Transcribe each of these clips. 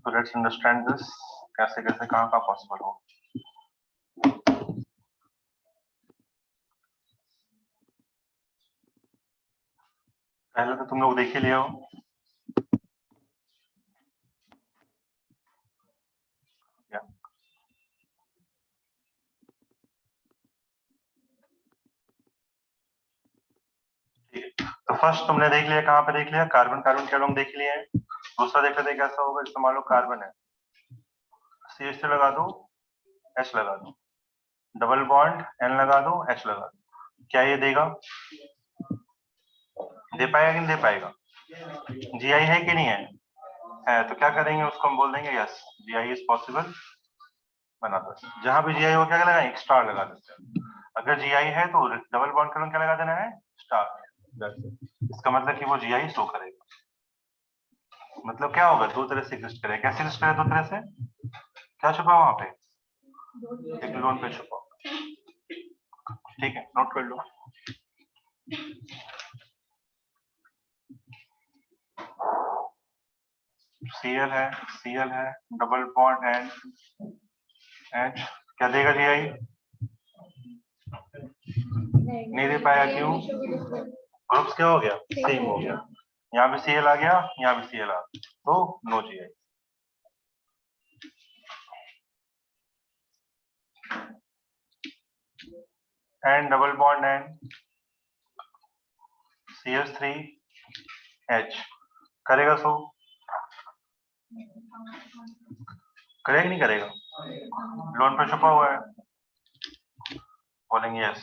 तो let's understand this, कैसे कैसे कहाँ कहाँ पॉसिबल हो। पहले तो तुम लोग देख ही लिया हो। तो फर्स्ट तुमने देख लिया, कहाँ पे देख लिया, कार्बन कार्बन के अलोंग देख लिए हैं। दूसरा देख लेते कैसा होगा, जैसे मान लो कार्बन है, CH से लगा दो, H लगा दो, डबल बॉन्ड N लगा दो, H लगा दो, क्या ये देगा, दे पाएगा कि नहीं दे पाएगा, GI है कि नहीं है तो क्या करेंगे, उसको हम बोल देंगे यस GI इज पॉसिबल, बना दो। जहां भी GI हो क्या लगाएं, एक स्टार लगा देते हैं। अगर GI है तो डबल बॉन्ड के अलोंग क्या लगा देना है, स्टार। इसका मतलब कि वो GI शो करेगा। मतलब क्या होगा, दो तरह से एग्जिस्ट करेगा। कैसे एग्जिस्ट करेगा दो तरह से, क्या छुपा वहां पे, एक लोन पे छुपा। ठीक है, नोट कर लो। Cl है, डबल बॉन्ड है, H क्या देगा GI, नहीं दे पाया, क्यों, ग्रुप्स क्या हो गया, सेम हो गया। यहाँ भी Cl आ गया, यहाँ भी Cl आ गया, तो no GI। And double bond and CH3H करेगा सो, करेगा नहीं करेगा, लोन पे छुपा हुआ है, बोलेंगे यस।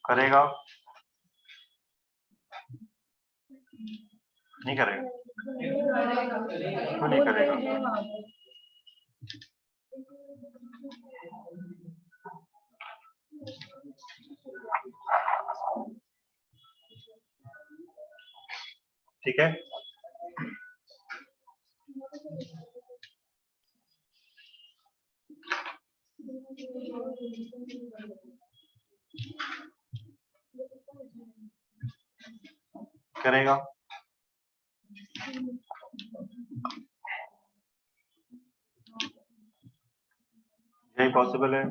करेगा नहीं करेगा, क्यों नहीं करेगा, ठीक है। करेगा यही पॉसिबल है,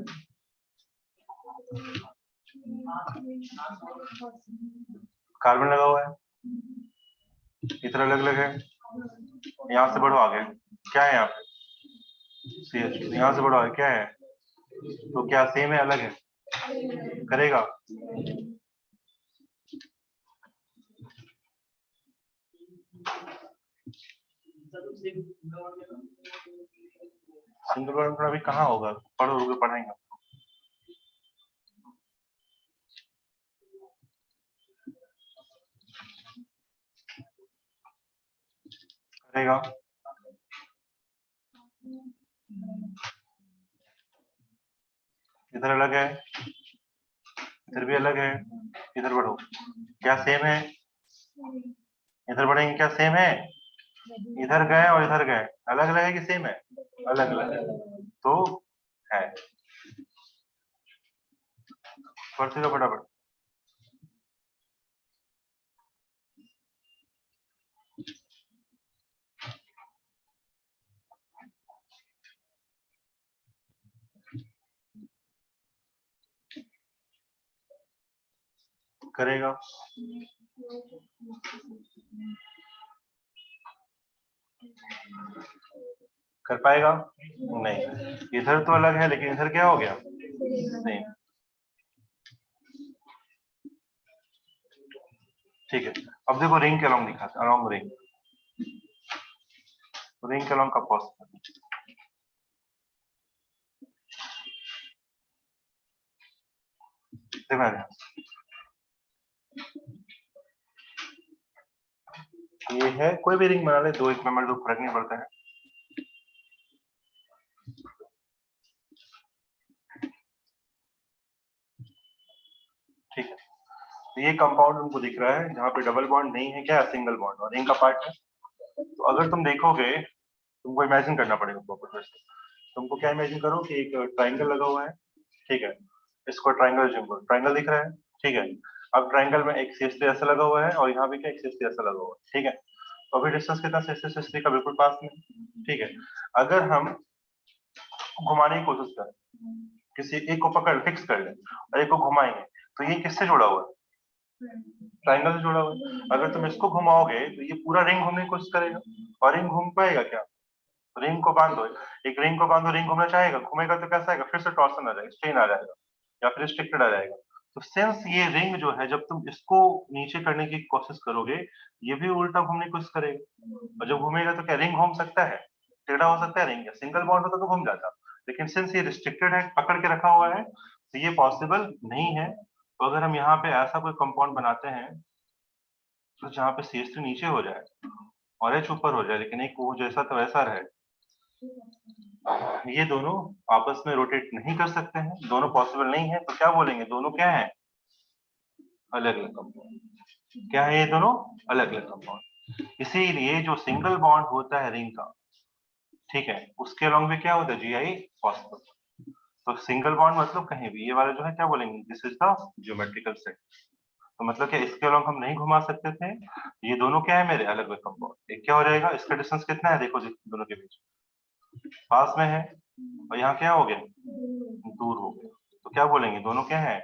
कार्बन लगा हुआ है, इधर अलग अलग है, यहाँ से बढ़ो आगे, क्या है यहाँ पे CH, यहाँ से बढ़ो आगे क्या है, तो क्या सेम है अलग है, करेगा सिंगल बॉन्ड अभी कहाँ होगा, पढ़ोगे पढ़ाएंगे। करेगा इधर अलग है, इधर भी अलग है, इधर बढ़ो क्या सेम है, इधर बढ़ेंगे क्या सेम है, इधर गए और इधर गए, अलग अलग है कि सेम है, अलग अलग है, तो है। पढ़ते जाओ फटाफट। करेगा कर पाएगा नहीं, इधर तो अलग है लेकिन इधर क्या हो गया, नहीं। ठीक है, अब देखो रिंग के अलोंग दिखाते, अलोंग रिंग, रिंग के अलोंग का पॉसिबल, ये है, कोई भी रिंग बना ले, दो एक मेंबर, दो फर्क नहीं पड़ता है। ठीक है, तो ये कंपाउंड हमको दिख रहा है जहाँ पे डबल बॉन्ड नहीं है, क्या सिंगल बॉन्ड और रिंग का पार्ट है। तो अगर तुम देखोगे, तुमको इमेजिन करना पड़ेगा प्रॉपर से। तुमको क्या इमेजिन करो कि एक ट्राइंगल लगा हुआ है, ठीक है, इसको ट्राइंगल जिम बोल, ट्राइंगल दिख रहा है, ठीक है। अब ट्राइंगल में एक CH3 ऐसा लगा हुआ है और यहाँ पे क्या एक CH3 ऐसा लगा हुआ है, ठीक है। तो अभी डिस्टेंस कितना CH3 का बिल्कुल पास में, ठीक है। अगर हम घुमाने की कोशिश करें, किसी एक को पकड़ फिक्स कर ले और एक को घुमाएंगे, तो ये किससे जुड़ा हुआ है, ट्राइंगल से जुड़ा हुआ है। अगर तुम इसको घुमाओगे तो ये पूरा रिंग घूमने की कोशिश करेगा, और रिंग घूम पाएगा क्या, रिंग को बांधो, एक रिंग को बांधो, रिंग घूमना चाहेगा, घूमेगा तो कैसा आएगा, फिर से टॉर्सन आ जाएगा, स्ट्रेन आ जाएगा, या फिर रिस्ट्रिक्टेड आ जाएगा। तो सिंस ये रिंग जो है, जब तुम इसको नीचे करने की कोशिश करोगे, ये भी उल्टा घूमने की कोशिश करेगा, और जब घूमेगा तो क्या रिंग घूम सकता है, टेढ़ा हो सकता है रिंग, सिंगल बॉन्ड होता तो घूम जाता, लेकिन सिंस ये रिस्ट्रिक्टेड है, पकड़ के रखा हुआ है, तो ये पॉसिबल नहीं है। तो अगर हम यहाँ पे ऐसा कोई कंपाउंड बनाते हैं तो जहाँ पे CH3 नीचे हो जाए और H ऊपर हो जाए, लेकिन एक वो जैसा तो वैसा रहे, ये दोनों आपस में रोटेट नहीं कर सकते हैं, दोनों पॉसिबल नहीं है, तो क्या बोलेंगे, दोनों क्या है, अलग अलग कंपाउंड। क्या है ये दोनों, अलग अलग कंपाउंड। इसीलिए जो सिंगल बॉन्ड होता है रिंग का, ठीक है, उसके अलोंग में क्या होता है, GI फॉस्फेट। तो सिंगल बॉन्ड मतलब कहीं भी ये वाला जो है क्या बोलेंगे, this is the geometrical set. तो मतलब क्या इसके अलोंग हम नहीं घुमा सकते थे, ये दोनों क्या है मेरे अलग अलग कंपाउंड। एक क्या हो जाएगा, इसका डिस्टेंस कितना है देखो दोनों के बीच, पास में है, और यहाँ क्या हो गया, दूर हो गया। तो क्या बोलेंगे, दोनों क्या है,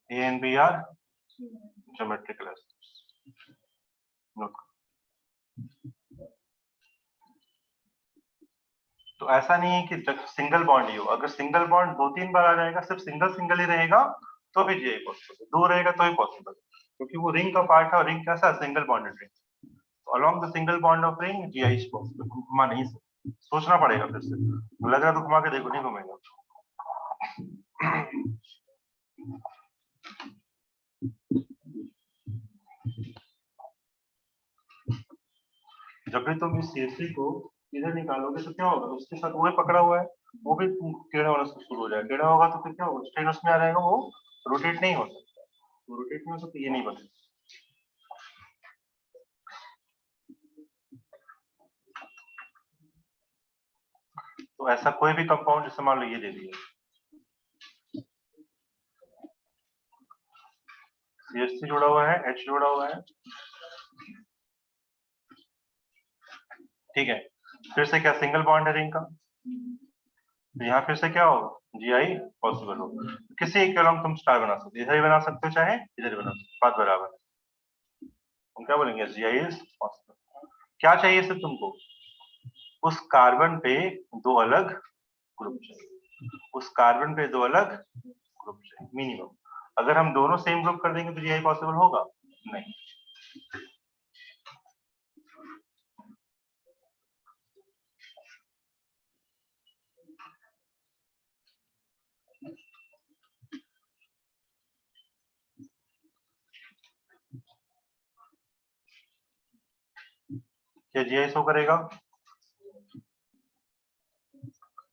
A and B are geometrical acids. तो ऐसा नहीं है कि सिंगल बॉन्ड ही हो, अगर सिंगल बॉन्ड 2-3 बार आ जाएगा, सिर्फ सिंगल सिंगल ही रहेगा तो भी GI पॉसिबल, दो रहेगा तो ही पॉसिबल, क्योंकि वो रिंग का पार्ट है, और रिंग कैसा है, सिंगल बॉन्डेड रिंग। तो along the single bond of ring GI is possible, घुमा नहीं सकते, सोचना पड़ेगा फिर से, लग रहा तो घुमा के देखो, नहीं घूमेगा। जब भी तुम इस CH3 को इधर निकालोगे तो क्या होगा, उसके साथ वो पकड़ा हुआ है, वो भी टेढ़ा होना शुरू हो जाएगा, टेढ़ा होगा तो फिर क्या होगा, स्ट्रेन उसमें आ जाएगा, वो रोटेट नहीं हो सकता, तो रोटेट नहीं हो सकता, ये नहीं बनेगा। तो ऐसा कोई भी कंपाउंड जैसे मान लो ये दे दिया, CH3 जुड़ा हुआ है, H जुड़ा हुआ है, ठीक है। फिर से क्या सिंगल बॉन्ड है रिंग का, तो यहाँ फिर से क्या होगा, GI पॉसिबल होगा। किसी एक के अलोंग तुम स्टार बना सकते हो, इधर ही बना सकते हो चाहे इधर ही बना सकते हो, बात बराबर है। हम क्या बोलेंगे, GI इज पॉसिबल। क्या चाहिए सिर्फ तुमको, उस कार्बन पे दो अलग ग्रुप चाहिए, उस कार्बन पे दो अलग ग्रुप चाहिए मिनिमम। अगर हम दोनों सेम ग्रुप कर देंगे तो GI पॉसिबल होगा नहीं। क्या GI शो करेगा,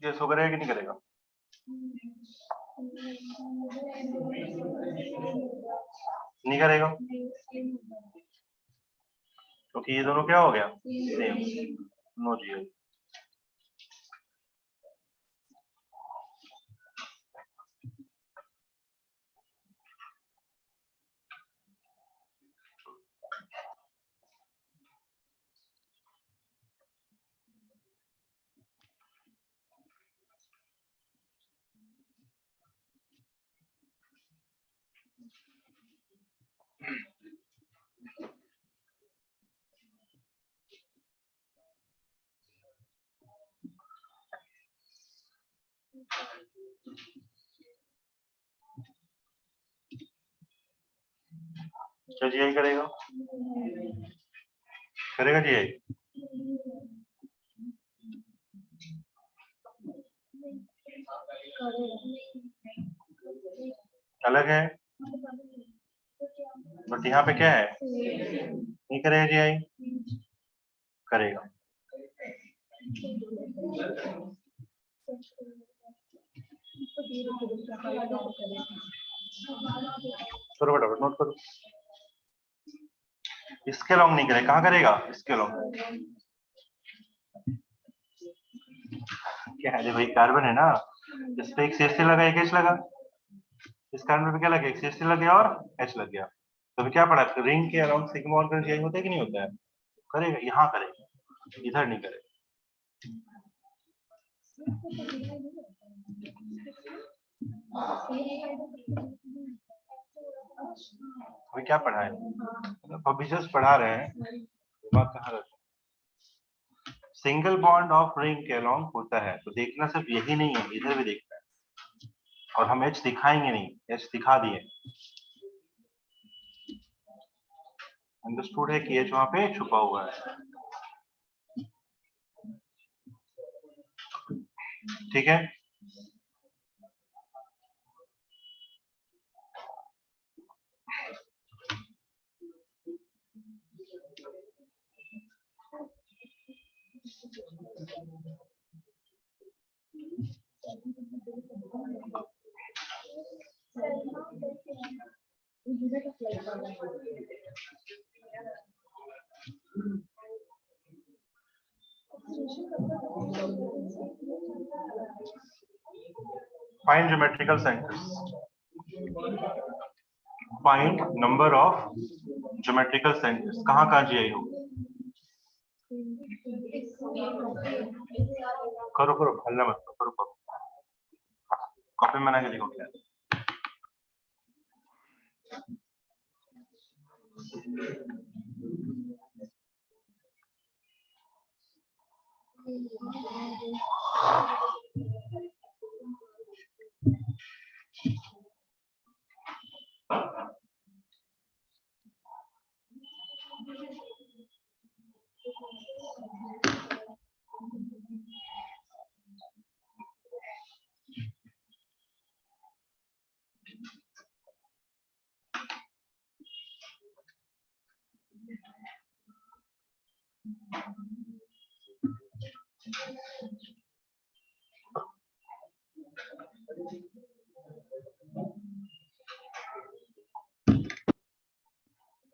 ये शो करेगा कि नहीं करेगा, नहीं करेगा, क्योंकि ये दोनों क्या हो गया, सेम, नो GI। क्या GI करेगा, करेगा GI, अलग है, बट यहाँ पे क्या है, नहीं करेगा GI, करेगा। करो फटाफट नोट करो, इसके लॉन्ग नहीं करेगा, कहाँ करेगा, इसके लॉन्ग। क्या है भाई, कार्बन है ना, इस पे एक CH3 लगा, एक H लगा, इस कार्बन पे क्या लग गया, CH3 लग गया और H लग गया। तो क्या पड़ा, रिंग के अराउंड सिग्मा बॉन्ड करंट यही होता है कि नहीं होता है? करेगा, यहाँ करेगा, इधर नहीं करेगा। अभी क्या पढ़ा है, अभी जस्ट पढ़ा रहे हैं, दिमाग कहाँ रहता है। सिंगल बॉन्ड ऑफ रिंग के अलोंग होता है, तो देखना सिर्फ यही नहीं है, इधर भी देखना है। और हम H दिखाएंगे नहीं, H दिखा दिए। अंडरस्टूड है कि H वहां पे छुपा हुआ है, ठीक है। Find geometrical centers. Find number of geometrical centers. कहाँ कहाँ GI हो? करो करो, हल्ला मत करो, करो कॉपी में बना के देखो क्या।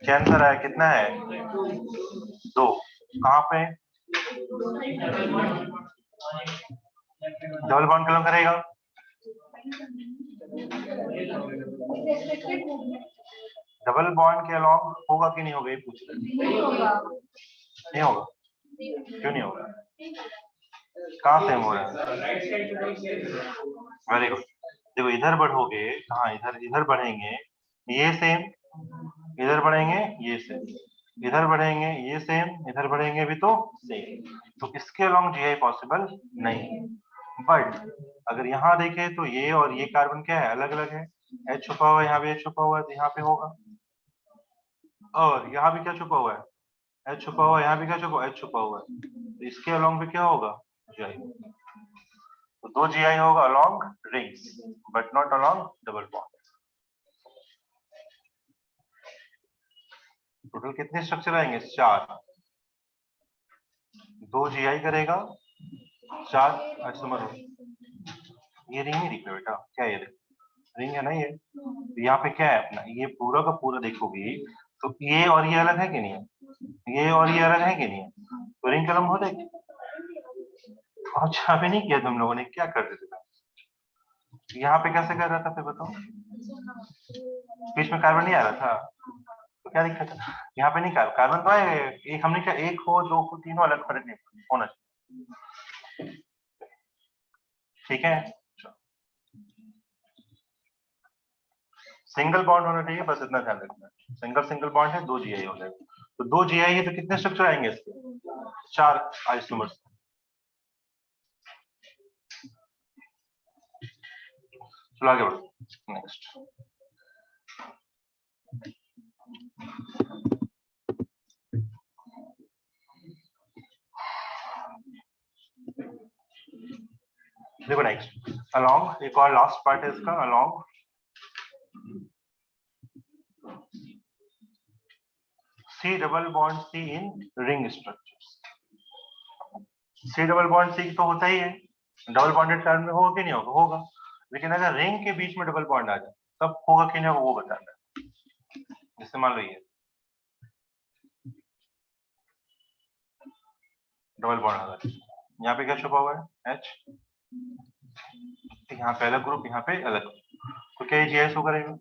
क्या आंसर है, कितना है? 2। कहाँ पे? डबल बॉन्ड कलम करेगा, डबल बॉन्ड के अलोंग होगा कि नहीं होगा, ये पूछ रहे। नहीं होगा, क्यों नहीं होगा? कहाँ सेम हो रहा है? Very good. देखो इधर बढ़ोगे, कहाँ, इधर, इधर बढ़ेंगे ये सेम, इधर बढ़ेंगे ये सेम, इधर बढ़ेंगे ये सेम, इधर बढ़ेंगे भी तो सेम, तो इसके अलोंग GI पॉसिबल नहीं। बट अगर यहाँ देखें तो ये और ये कार्बन क्या है, अलग अलग है। H छुपा हुआ है, यहाँ भी H छुपा हुआ है, तो यहाँ पे होगा। और यहाँ भी क्या छुपा हुआ है, H छुपा हुआ है, यहाँ भी क्या छुपा, H छुपा हुआ है, तो इसके अलोंग भी क्या होगा, GI। तो 2 GI होगा along rings, but not along double bond. Total कितने स्ट्रक्चर आएंगे, 4। 2 GI करेगा, 4 आइसोमर हो। ये रिंग नहीं दिख रहा बेटा, क्या ये रिंग है ना ये, तो यहाँ पे क्या है अपना, ये पूरा का पूरा देखोगे तो ये और ये अलग है कि नहीं है, ये और ये अलग है कि नहीं है, तो रिंग कलम हो जाएगी। और जहाँ पे नहीं किया तुम लोगों ने, क्या कर देते थे, यहाँ पे कैसे कर रहा था फिर बताओ, बीच में कार्बन नहीं आ रहा था, तो क्या दिक्कत है, यहाँ पे नहीं कार्बन तो आए, एक हमने क्या, एक हो, 2 हो, 3 हो, अलग फर्क नहीं होना चाहिए, ठीक है। सिंगल बॉन्ड होना चाहिए, बस इतना ध्यान रखना, सिंगल सिंगल बॉन्ड है, 2 GI हो जाएगा। तो 2 GI है तो कितने स्ट्रक्चर आएंगे इसके, 4 आइसोमर्स। चलो आगे बढ़ो, नेक्स्ट। देखो नेक्स्ट, अलोंग, एक और लास्ट पार्ट है इसका, along C double bond C in ring structures. C double bond C तो होता ही है, डबल बॉन्डेड कार्बन में होगा कि नहीं होगा, होगा, लेकिन अगर रिंग के बीच में डबल बॉन्ड आ जाए तब होगा कि नहीं होगा, वो बताना है। जैसे मान लो ये डबल बॉन्ड आ रहा है, यहाँ पे क्या छुपा हुआ है, H, यहाँ पे अलग ग्रुप, यहाँ पे अलग, तो क्या ये जीआई शो करेगा?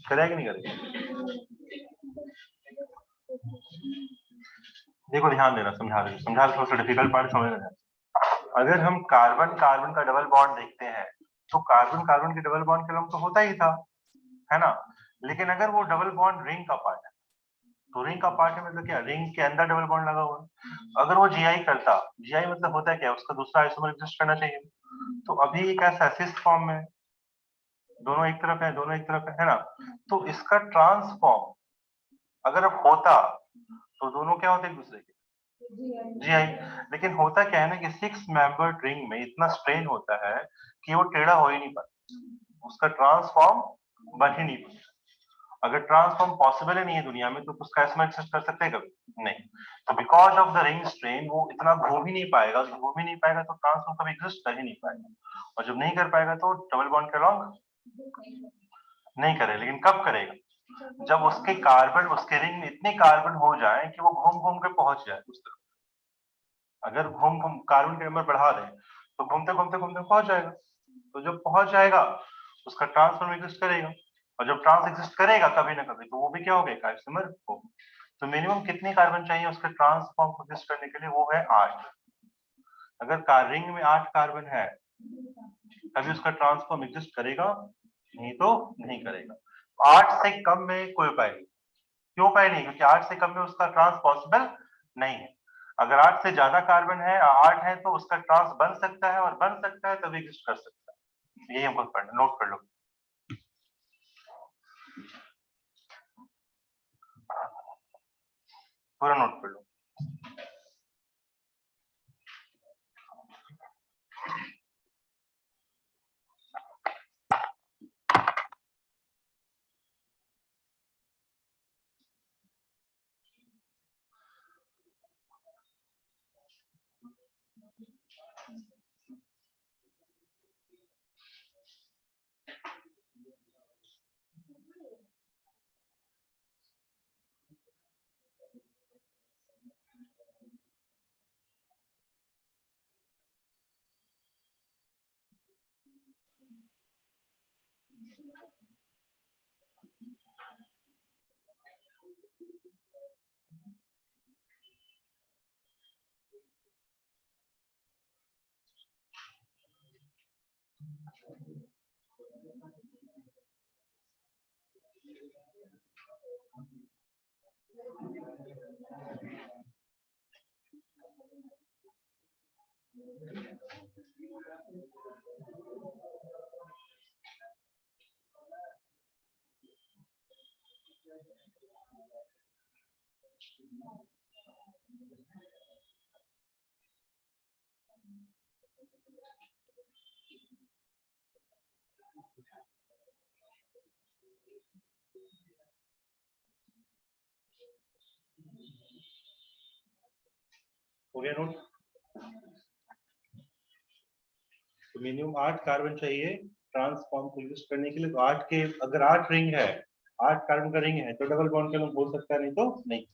करेगा कि नहीं करेगा? देखो ध्यान देना, समझा रहे थोड़ा सा डिफिकल्ट पार्ट समझ में। अगर हम कार्बन कार्बन का डबल बॉन्ड देखते हैं तो कार्बन कार्बन के डबल बॉन्ड के लंब तो होता ही था, है ना? लेकिन अगर वो डबल बॉन्ड रिंग का पार्ट है तो रिंग का पार्ट है मतलब क्या, रिंग के अंदर डबल बॉन्ड लगा हुआ है। अगर वो जीआई करता, जीआई मतलब होता है क्या, उसका दूसरा आइसोमर एग्जिस्ट करना चाहिए। तो अभी ये कैसा सिस्ट फॉर्म में, दोनों एक तरफ है, दोनों एक तरफ है ना? तो इसका ट्रांसफॉर्म अगर अब होता तो दोनों क्या होते एक दूसरे के, जीआई। लेकिन होता क्या है ना कि 6 मेंबर्ड रिंग में इतना स्ट्रेन होता है कि वो टेढ़ा हो ही नहीं पाता, उसका ट्रांसफॉर्म बन ही नहीं पाता। अगर ट्रांसफॉर्म पॉसिबल ही नहीं है दुनिया में तो उसका आइसोमर एक्सिस्ट कर सकते हैं कभी? नहीं। तो because of the ring strain वो इतना घूम ही नहीं पाएगा, घूम ही नहीं पाएगा तो ट्रांसफॉर्म कभी एग्जिस्ट कर ही नहीं पाएगा। और जब नहीं कर पाएगा तो डबल बॉन्ड के अलॉन्ग नहीं करे। लेकिन कब करेगा? जब उसके कार्बन, उसके रिंग में इतने कार्बन हो जाए कि वो घूम घूम के पहुंच जाए उस तरफ। अगर घूम घूम कार्बन के नंबर बढ़ा दें तो घूमते घूमते घूमते पहुंच जाएगा। तो जब पहुंच जाएगा उसका ट्रांसफॉर्म एग्जिस्ट करेगा, और जब ट्रांस एग्जिस्ट करेगा कभी ना कभी तो वो भी क्या हो गया, आइसोमर होगा। तो मिनिमम कितनी कार्बन चाहिए उसके ट्रांसफॉर्म को एग्जिस्ट करने के लिए? वो है 8। अगर रिंग में 8 कार्बन है तभी उसका ट्रांसफॉर्म एग्जिस्ट करेगा, नहीं तो नहीं करेगा। 8 से कम में कोई उपाय नहीं। क्यों उपाय नहीं? क्योंकि 8 से कम में उसका ट्रांस पॉसिबल नहीं है। अगर 8 से ज्यादा कार्बन है, 8 है, तो उसका ट्रांस बन सकता है, और बन सकता है तभी एग्जिस्ट कर सकता है। यही हमको पढ़ना, नोट कर लो। पूरा नोट कर लो। हो गया नोट? तो मिनिमम 8 कार्बन चाहिए ट्रांसफॉर्म को एग्जिस्ट करने के लिए। तो 8 के, अगर 8 रिंग है, 8 कार्बन का रिंग है तो डबल बॉन्ड के हो सकता है, नहीं तो नहीं।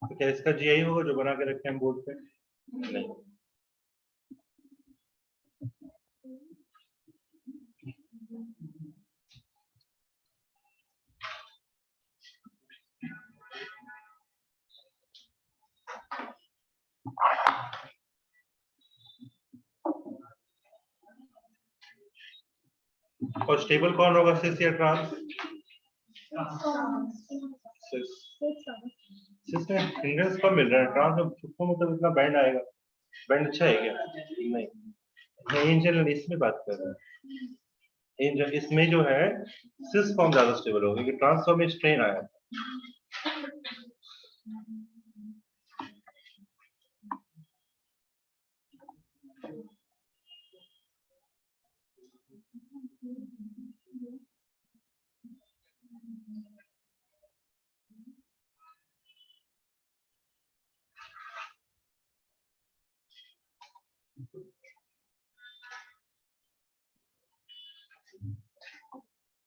तो क्या इसका जीआई होगा जो बना के रखे हैं बोर्ड पे? नहीं। और स्टेबल कौन होगा, सिस या ट्रांस? सिस। सिस में हिंड्रेंस कम मिल रहा है, ट्रांस में छुट्टू मतलब इतना बैंड आएगा। बैंड अच्छा है क्या? नहीं, मैं इन जनरल इसमें बात कर रहा हूँ। इसमें जो है सिस फॉर्म ज्यादा स्टेबल होगा क्योंकि ट्रांसफॉर्म में स्ट्रेन आया।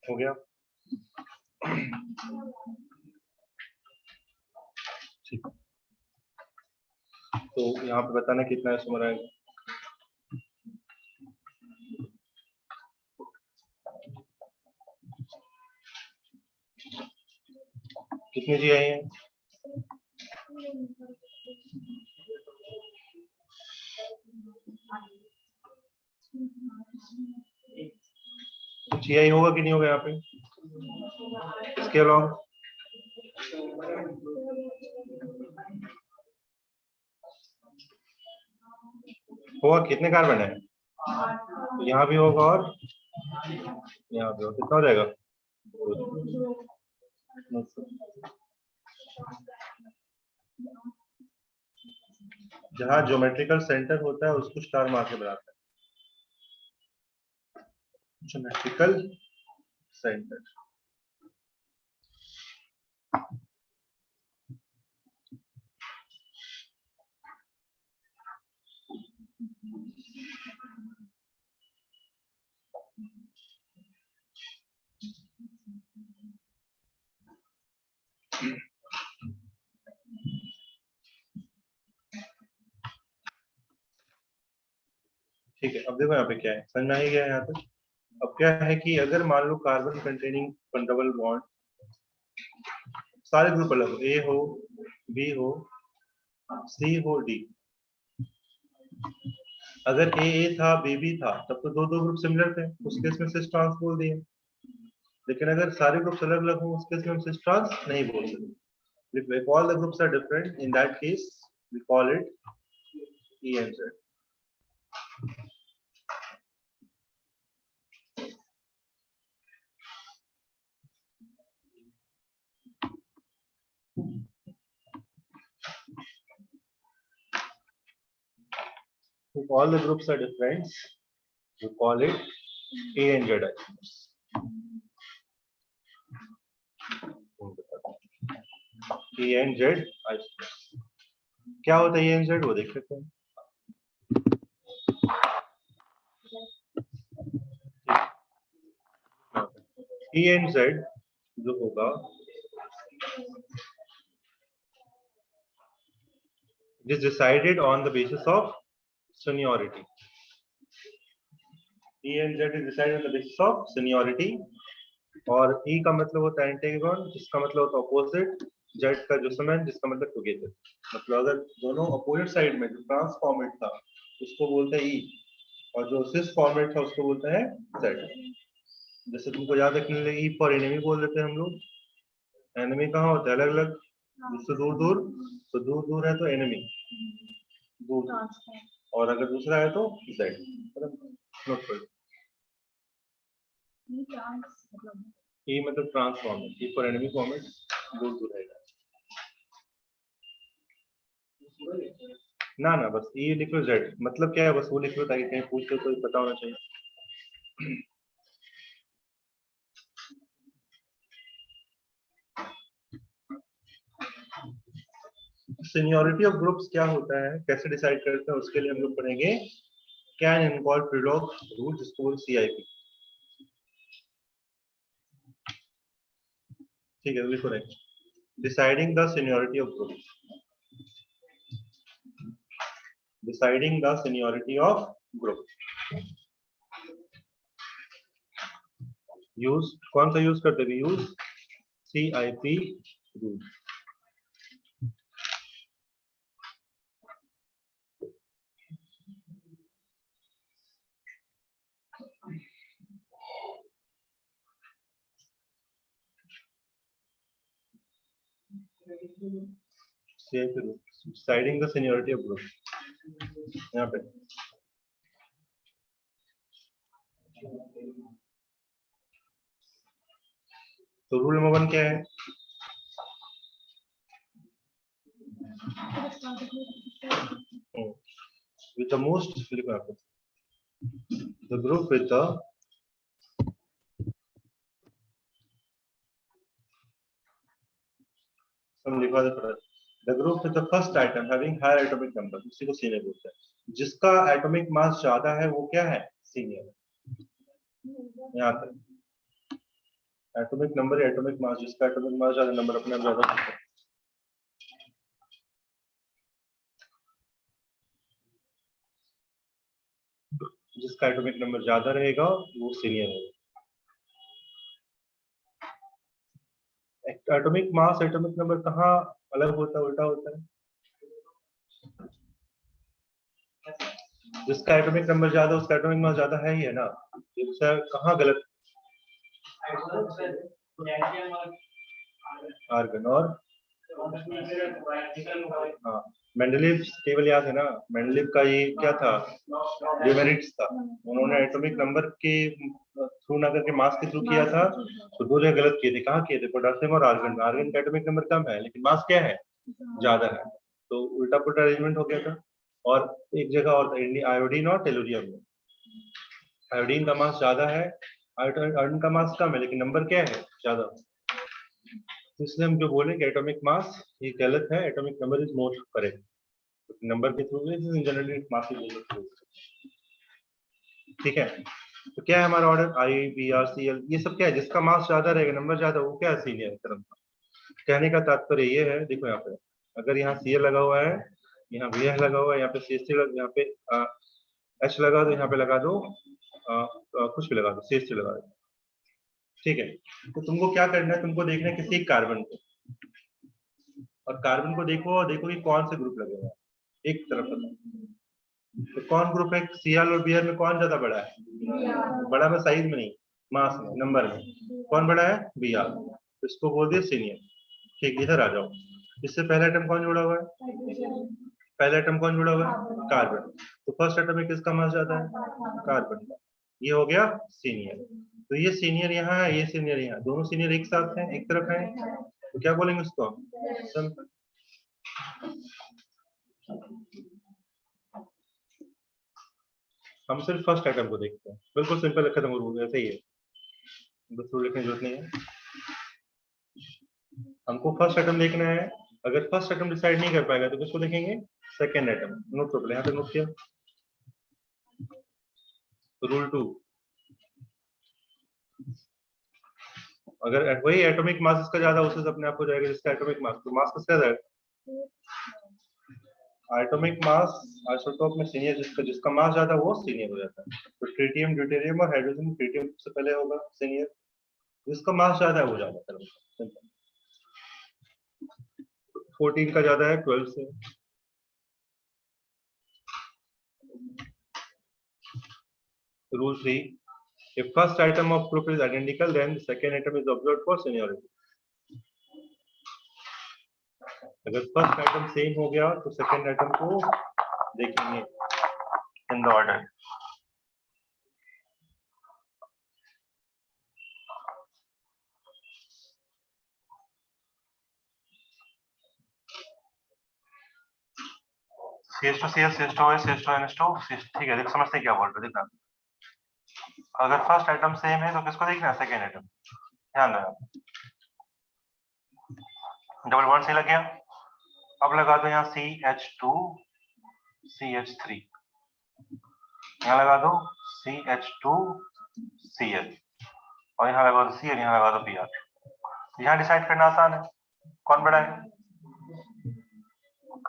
हो गया? ठीक, तो यहाँ पे बताना कितना आइसोमर आएगा। कितने जी आई हैं? जी आई होगा कि नहीं होगा यहाँ पे? इसके अलावा होगा, कितने कार्बन है? तो यहाँ भी होगा और यहाँ पे होगा, कितना हो जाएगा? जहाँ ज्योमेट्रिकल सेंटर होता है उसको स्टार मार के बनाते हैं, ज्योमेट्रिकल सेंटर। ठीक है, अब देखो यहाँ पे क्या है, समझ में आ ही गया यहाँ पे। अब क्या है कि अगर मान low carbon containing double bond सारे ग्रुप अलग हो, ए हो, बी हो, सी हो, डी। अगर ए था, बी था, तब तो दो दो ग्रुप सिमिलर थे, उस केस में सिस ट्रांस बोल दिए। लेकिन अगर सारे ग्रुप्स अलग अलग हो, उस केस में हम सिस ट्रांस नहीं बोल सकते। If all the groups are different, in that case we call it E and Z. If all the groups are different, we call it A and Z isomers. E and Z isomers. क्या होता है E and Z, वो देख सकते हैं। E and Z जो होगा, it is decided on the basis of seniority. E and Z is decided on the basis of seniority. और E का मतलब होता है एंटीगोन, जिसका मतलब होता है अपोजिट, Z का जो समान, जिसका मतलब टुगेदर। मतलब अगर दोनों अपोजिट साइड में जो ट्रांस फॉर्मेट था उसको बोलते हैं E, और जो सिस फॉर्मेट था उसको बोलते हैं Z। जैसे तुमको याद रखने के लिए E फॉर एनिमी बोल देते हैं हम लोग। एनिमी कहाँ होता है? अलग अलग, जिससे दूर दूर, तो दूर दूर है तो एनिमी दूर, और अगर दूसरा है तो Z। E मतलब ट्रांसफॉर्मेट, E फॉर एनिमी फॉर्मेट, दूर दूर रहेगा। ना ना, बस E लिख लो, Z मतलब क्या है बस वो लिख लो, ताकि कहीं पूछ लो तो पता होना चाहिए। सीनियरिटी ऑफ ग्रुप्स क्या होता है, कैसे डिसाइड करते हैं, उसके लिए हम लोग पढ़ेंगे कैन इनवॉल्व प्रिलॉग रूल, जिसको बोलते CIP। ठीक है, लिखो रहे deciding the seniority of groups, deciding the seniority of group. Use कौन सा यूज करते हैं? Use CIP rule. CIP rule, deciding the seniority of group. यहाँ पे तो रूल नंबर 1 क्या है? With the most, the group with the लिखा था, the group with the first atom having higher atomic number, इसी को सीनियर बोलते हैं। जिसका एटॉमिक मास ज्यादा है वो क्या है? सीनियर। यहाँ तक एटॉमिक नंबर, एटॉमिक मास, जिसका एटॉमिक मास ज्यादा, नंबर अपने आप ज्यादा होता है। जिसका एटॉमिक नंबर ज्यादा रहेगा वो सीनियर होगा। एटॉमिक मास एटॉमिक नंबर कहाँ अलग होता है, उल्टा होता है। जिसका एटॉमिक नंबर ज्यादा उसका एटॉमिक मास ज्यादा है ही है ना, इससे कहाँ गलत। आर्गन और हाँ, मेंडलीव टेबल याद है ना, मेंडलीव का ये क्या था, डिमेरिट्स था। उन्होंने एटॉमिक नंबर के थ्रू ना करके मास के थ्रू किया था, तो दो जगह गलत किए थे। कहाँ किए थे, पोटेशियम और आर्गन। आर्गन का एटॉमिक नंबर कम है लेकिन मास क्या है, ज्यादा है, तो उल्टा पुल्टा अरेंजमेंट हो गया था। और एक जगह और आयोडीन और टेलुरियम में, आयोडीन का मास ज्यादा है, आयोडीन का मास कम है लेकिन नंबर क्या है, ज्यादा। तो इसलिए हम जो बोलेंगे एटॉमिक मास ये गलत है, atomic number is more correct. Number के थ्रू जनरली मास के थ्रू। ठीक है, तो क्या है हमारा ऑर्डर, आई बी आर सी एल, ये सब क्या है, जिसका मास ज्यादा रहेगा, नंबर ज्यादा, वो क्या है, सीनियर तरफ का। कहने का तात्पर्य ये है, देखो यहाँ पे अगर यहाँ सी एल लगा हुआ है, यहाँ वी एल लगा हुआ है, यहाँ पे सी एस टी, यहाँ पे एच लगा दो, यहाँ पे लगा दो कुछ भी लगा दो, सी एस टी लगा दो। ठीक है, तो तुमको क्या करना है, तुमको देखना है किसी कार्बन को, और कार्बन को देखो और देखो कि कौन से ग्रुप लगेगा एक तरफ का। तो कौन ग्रुप है, सीएल और बीआर में कौन ज्यादा बड़ा है, बड़ा में साइज में नहीं, मास में, नंबर में कौन बड़ा है, बीआर। तो इसको बोल दिया सीनियर। ठीक, इधर आ जाओ। इससे पहला एटम कौन जुड़ा हुआ है, पहला एटम कौन जुड़ा हुआ है, कार्बन। तो फर्स्ट एटम में किसका मास ज्यादा है, कार्बन का। ये हो गया सीनियर। तो ये सीनियर यहाँ है, ये सीनियर यहाँ, दोनों सीनियर एक साथ हैं, एक तरफ है, तो क्या बोलेंगे उसको, सिंपल। हम सिर्फ फर्स्ट आइटम को देखते हैं, बिल्कुल सिंपल, खत्म हो गया, ऐसे ही है, बस रूल लिखने की जरूरत नहीं है। हमको फर्स्ट आइटम देखना है, अगर फर्स्ट आइटम डिसाइड नहीं कर पाएगा तो किसको देखेंगे, सेकेंड आइटम। नोट कर, यहाँ पे नोट किया। रूल 2, अगर वही एटॉमिक मास इसका ज्यादा, उससे अपने आप हो जाएगा जिसका एटॉमिक मास, तो मास किसका ज्यादा, एटॉमिक मास आइसोटोप में सीनियर, जिसका मास ज्यादा वो सीनियर हो जाता है। तो ट्रिटियम, ड्यूटेरियम और हाइड्रोजन, ट्रिटियम से पहले होगा सीनियर, जिसका मास ज्यादा है वो ज्यादा है। 14 का ज्यादा है 12 से। Rule 3, if first item of group is identical, then the second item is observed for seniority. अगर फर्स्ट आइटम सेम हो गया तो सेकंड आइटम को देखेंगे in the order. CH2 CH, CH2 CH2 NH2, ठीक है, देख समझते क्या बोल रहे, देखना। अगर फर्स्ट आइटम सेम है तो किसको देखना है, सेकंड आइटम। ध्यान रखना, डबल बॉन्ड से लग गया। अब लगा दो यहाँ CH2 CH3, यहाँ लगा दो CH2 Cl, और यहाँ लगा दो Cl, यहाँ लगा दो Br। यहाँ डिसाइड करना आसान है, कौन बड़ा है,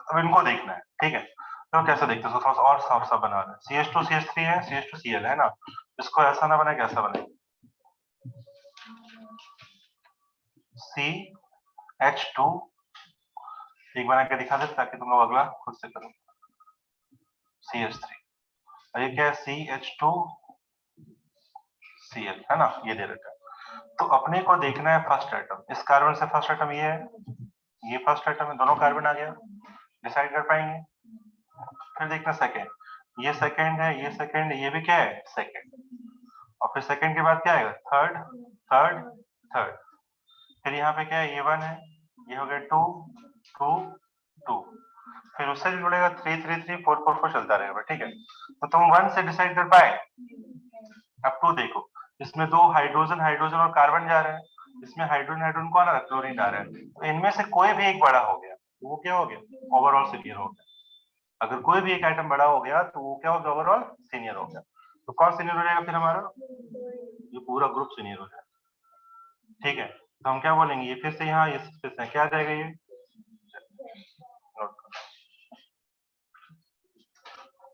अब इनको देखना है। ठीक है, तो कैसे देखते हैं, थोड़ा सा और साफ साफ बना रहे हैं। CH2 CH3 है, CH2 Cl है ना, इसको ऐसा ना बने, कैसा बने, CH2 एक बना के दिखा दे ताकि तुम लोग अगला खुद से करो। CH3, और ये क्या है, CH2 Cl है ना, ये दे रखा है। तो अपने को देखना है फर्स्ट आइटम, इस कार्बन से फर्स्ट आइटम ये है, ये फर्स्ट आइटम है, दोनों कार्बन आ गया, डिसाइड कर पाएंगे। फिर देखना सेकंड, ये सेकंड है, ये सेकंड, ये भी क्या है, सेकंड। और फिर सेकंड के बाद क्या आएगा, थर्ड, थर्ड, थर्ड। फिर यहाँ पे क्या है, ये 1 है, ये हो गया 2 2 2, फिर उससे भी जुड़ेगा 3 3 3 4 4 4 चलता रहेगा। ठीक है, तो तुम 1 से डिसाइड कर पाए। अब 2 देखो, इसमें 2 हाइड्रोजन हाइड्रोजन और कार्बन जा रहे हैं, इसमें हाइड्रोजन हाइड्रोजन कौन आ रहा है, क्लोरीन आ रहा है। तो इनमें से कोई भी एक बड़ा हो गया तो वो क्या हो गया, ओवरऑल सीनियर हो गया। अगर कोई भी एक आइटम बड़ा हो गया तो वो क्या हो गया, ओवरऑल सीनियर हो गया। तो कौन सीनियर हो जाएगा फिर हमारा, ये पूरा ग्रुप सीनियर हो जाएगा। ठीक है, तो हम क्या बोलेंगे, ये फिर से यहाँ ये फिर से क्या आ जाएगा, ये नोट करो।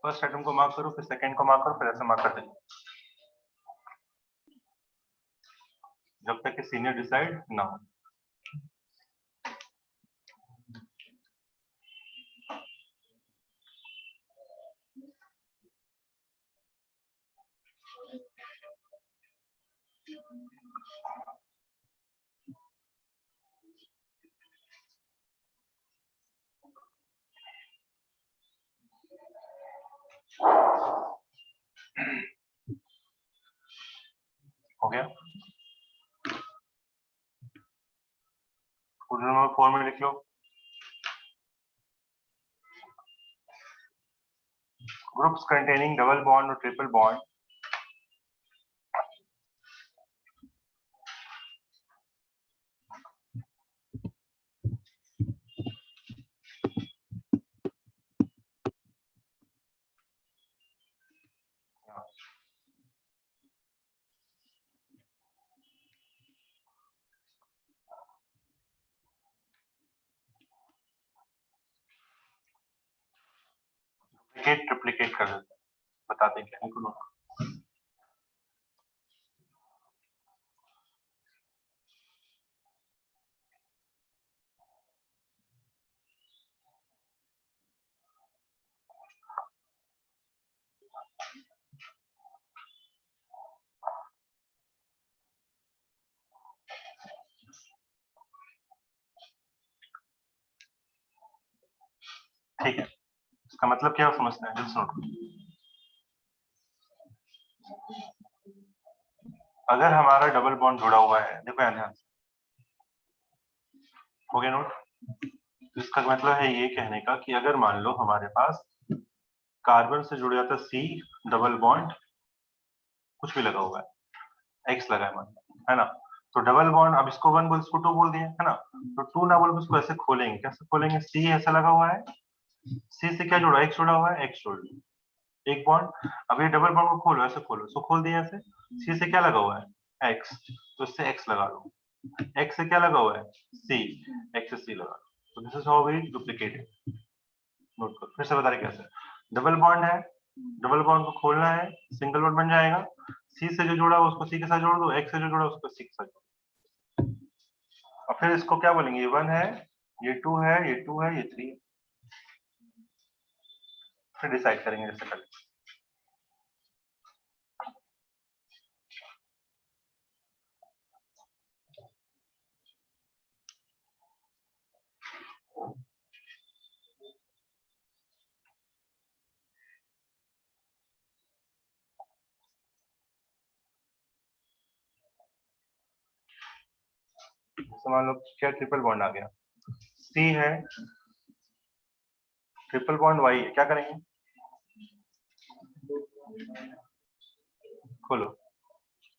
फर्स्ट आइटम को मार्क करो, फिर सेकंड को मार्क करो, फिर ऐसे मार्क करते जाओ जब तक कि सीनियर डिसाइड ना हो। हो गया, रूल नंबर 4 में लिख लो, ग्रुप्स कंटेनिंग डबल बॉन्ड और ट्रिपल बॉन्ड ट्रिप्लिकेट कर देते हैं, बताते हैं क्या है। ठीक है, इसका मतलब क्या समझते हैं, जल्दी नोट करो। अगर हमारा डबल बॉन्ड जुड़ा हुआ है, देखो यहाँ ध्यान से, हो गया नोट। तो इसका मतलब है ये कहने का कि अगर मान लो हमारे पास कार्बन से जुड़ जाता सी डबल बॉन्ड, कुछ भी लगा हुआ है, एक्स लगा है मान, है ना, तो डबल बॉन्ड, अब इसको 1 बोल, इसको 2 बोल दिया है ना, तो 2 ना बोल इसको ऐसे खोलेंगे, कैसे खोलेंगे, सी ऐसा लगा हुआ है, सी से क्या जुड़ा, एक्स जुड़ा हुआ है, एक्स जोड़ लो, एक बॉन्ड। अब ये डबल बॉन्ड को खोलो, ऐसे खोलो, इसको खोल दिया ऐसे, सी से क्या लगा हुआ है, एक्स, तो इससे एक्स लगा लो, एक्स से क्या लगा हुआ है, सी, एक्स से सी लगा लो, तो this is how we duplicate it. Note करो, फिर से बता रहे कैसे, डबल बॉन्ड है, डबल बॉन्ड को खोलना है, सिंगल बॉन्ड बन जाएगा, सी से जो जुड़ा है उसको सी के साथ जोड़ दो, एक्स से जो जुड़ा है उसको सी के साथ जोड़ दो, और फिर इसको क्या बोलेंगे, ये 1 है, ये 2 है, ये 2 है, ये 3 है, फिर डिसाइड करेंगे जैसे कल। जैसे मान लो क्या ट्रिपल बॉन्ड आ गया, सी है, ट्रिपल बॉन्ड वाई है, क्या करेंगे, खोलो,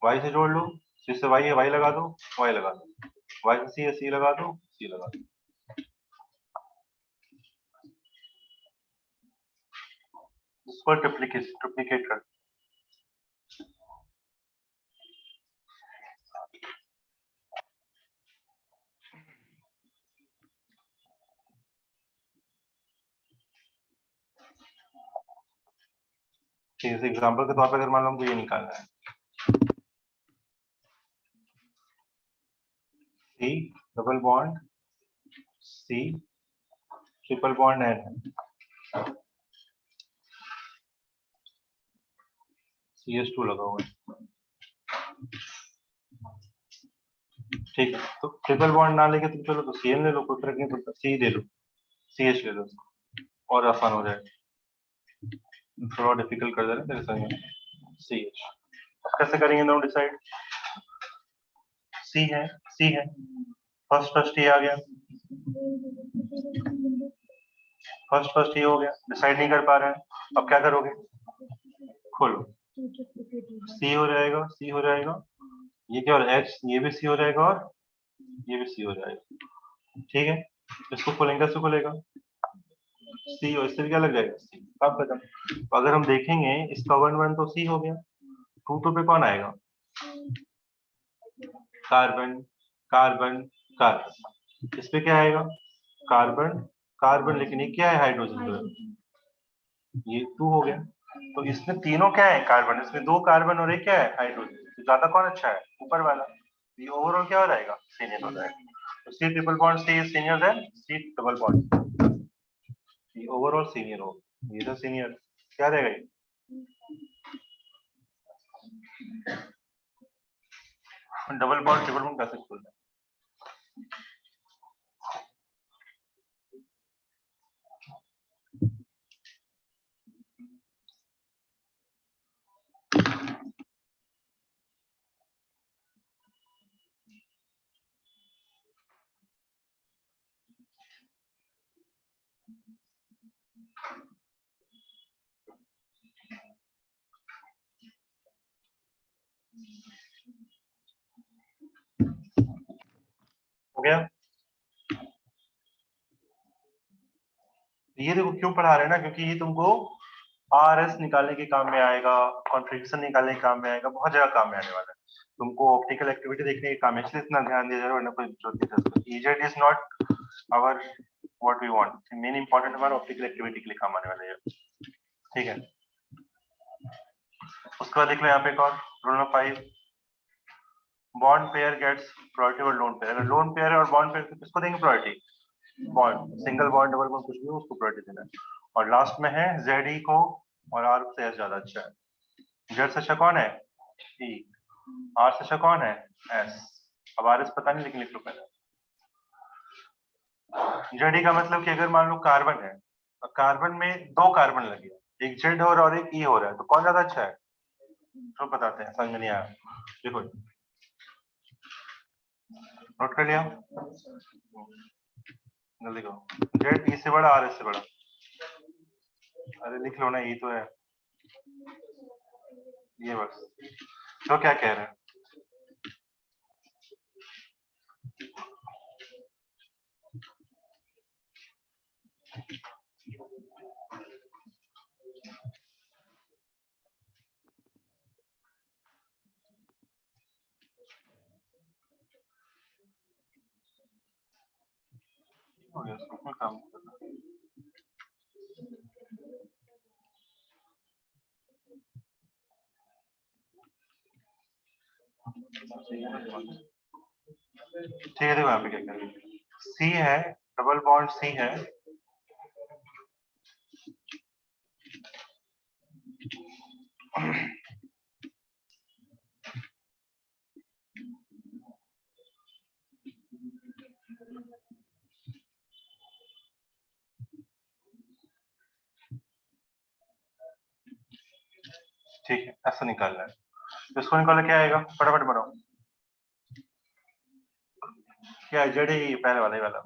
वाई से जोड़ लो, सी से वाई है, वाई लगा दो, वाई लगा दो, वाई से सी है, सी लगा दो, सी लगा दो, इसको ट्रिप्लिकेट कर। ठीक है, एग्जाम्पल के तौर पर अगर मान लो हमको ये निकालना है, C double bond C triple bond N, CH2 लगा हुआ है, ठीक है, तो ट्रिपल बॉन्ड ना लेके तुम चलो तो CN ले लो, कोई फर्क नहीं पड़ता, सी दे लो, CH ले लो, और आसान हो जाएगा, थोड़ा डिफिकल्ट कर दे रहे हैं तेरे संग CH। कैसे करेंगे दोनों डिसाइड, सी है, सी है, फर्स्ट फर्स्ट ये आ गया, फर्स्ट फर्स्ट ये हो गया, डिसाइड नहीं कर पा रहे हैं, अब क्या करोगे, खोलो, सी हो जाएगा, सी हो जाएगा, ये क्या हो रहा है, एक्स, ये भी सी हो जाएगा, और ये भी सी हो जाएगा, ठीक है, इसको खोलेंगे, इसको खोलेगा सी, और इससे भी क्या लग जाएगा सी, अब खत्म। तो अगर हम देखेंगे इसका 1 1 तो सी हो गया, 2 2 पे कौन आएगा, कार्बन, कार्बन कार्बन, इस पे क्या आएगा कार्बन कार्बन, लेकिन ये क्या है हाइड्रोजन, तो ये 2 हो गया। तो इसमें तीनों क्या है कार्बन, इसमें 2 कार्बन और एक क्या है हाइड्रोजन, तो ज्यादा कौन अच्छा है ऊपर वाला, ये ओवरऑल क्या हो जाएगा सीनियर हो जाएगा। तो C triple bond C is senior than C double bond, ये ओवरऑल सीनियर हो, ये तो सीनियर क्या रहेगा ये, डबल बॉन्ड ट्रिपल बॉन्ड कैसे खोलना है। हो गया, ये देखो क्यों पढ़ा रहे हैं ना, क्योंकि ये तुमको आरएस निकालने के काम में आएगा, कॉन्फ़िगरेशन निकालने के काम में आएगा, बहुत जगह काम में आने वाला है। तुमको ऑप्टिकल एक्टिविटी देखने के काम है, इसलिए इतना ध्यान दिया जा रहा है, वरना कोई जरूरत नहीं। EZ is not our what we want, main important हमारा ऑप्टिकल एक्टिविटी के लिए काम आने वाला है, ठीक है। उसके बाद देख लो यहाँ पे एक और rule number 5, bond pair gets priority और लोन पेयर। अगर लोन पेयर है और बॉन्ड पेयर, तो किसको देंगे priority, bond, single bond double bond कुछ भी हो उसको प्रायोरिटी देना है। और लास्ट में है जेड ई को, और आर से एस ज्यादा अच्छा है। जेड से अच्छा कौन है ई, आर से अच्छा कौन है एस। अब आर एस पता नहीं, लेकिन लिख लो पहले। जेड ई का मतलब कि अगर मान लो कार्बन है, और कार्बन में 2 कार्बन लगे, एक जेड और एक ई हो रहा है, तो कौन ज्यादा अच्छा है, तो बताते हैं, समझ में नहीं आया देखो, नोट कर लिया, जल्दी करो, जेड ई से बड़ा आर एस से बड़ा, अरे लिख लो ना, ई तो है ये बस, तो क्या कह रहे हैं, हो गया उसमें काम करना। ठीक है, देखो यहाँ पे क्या करेंगे, सी है, डबल बॉन्ड सी है, ठीक है, ऐसा निकालना है, तो इसको निकालना क्या आएगा, फटाफट बनाओ, क्या है जेड ही पहले वाला ही वाला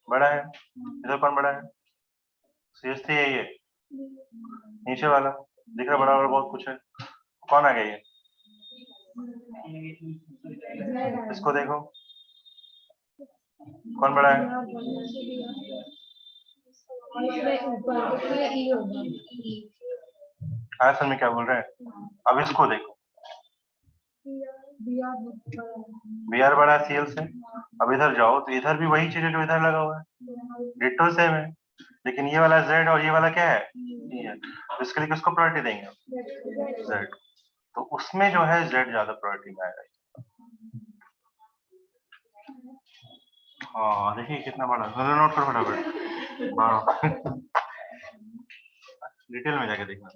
बड़ा है, इधर कौन बड़ा है, सीएस थ्री यही है, नीचे वाला दिख रहा बड़ा, और बहुत कुछ है, कौन आ गया ये, इसको देखो कौन बड़ा है, आया समझ में क्या बोल रहे हैं, अब इसको देखो, बी आर बड़ा है सीएल से, अब इधर जाओ तो इधर भी वही चीज है जो इधर लगा हुआ है, डिटो सेम है, लेकिन ये वाला जेड और ये वाला क्या है E है, तो इसके लिए किसको प्रायोरिटी देंगे, जेड, तो उसमें जो है जेड ज्यादा प्रायोरिटी में आएगा। हाँ देखिए कितना बड़ा, नोट करो फटाफट, हाँ डिटेल में जाके देखना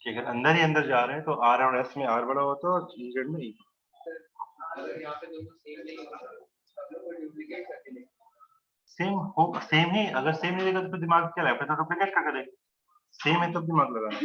कि अगर अंदर ही अंदर जा रहे हैं तो आर और एस में आर बड़ा होता है और जेड में ई, सेम हो, सेम ही, अगर सेम नहीं देगा तो फिर दिमाग क्या लगा, फिर तो डुप्लीकेट करके देगा, सेम है तो दिमाग लगाना।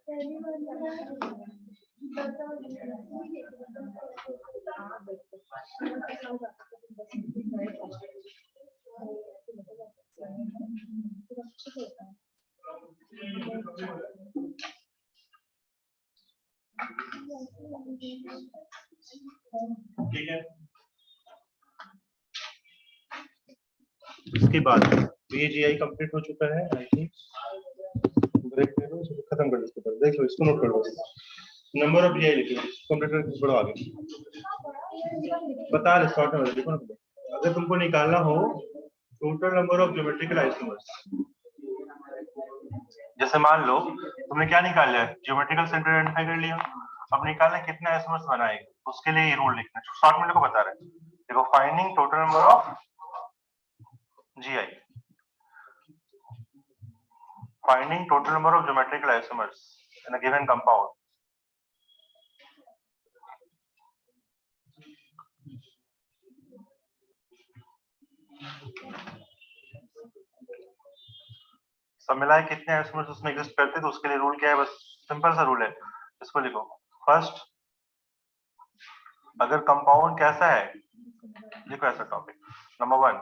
ठीक है, इसके बाद ये जीआई कंप्लीट हो चुका है। आई थिंक ब्रेक ले लो, इसको खत्म कर दो, इसको देख लो, इसको नोट कर लो। नंबर ऑफ जीआई लिखो, कंप्यूटर की बढ़ो आगे, बता रहे शॉर्ट में देखो ना। अगर तुमको निकालना हो total number of geometrical isomers, जैसे मान लो तुमने क्या निकाल लिया, ज्योमेट्रिकल सेंटर आइडेंटिफाई कर लिया, अब निकालना कितने आइसोमर्स बनाएगा, उसके लिए ये रूल लिखना है। शॉर्ट में को बता रहे हैं, देखो finding total number of GI, finding total number of geometrical isomers in a given compound. सब मिलाए कितने आइसोमर्स उसमें एग्जिस्ट करते, तो उसके लिए रूल क्या है, बस सिंपल सा रूल है, इसको लिखो। फर्स्ट, अगर कंपाउंड कैसा है, लिखो ऐसा topic number 1,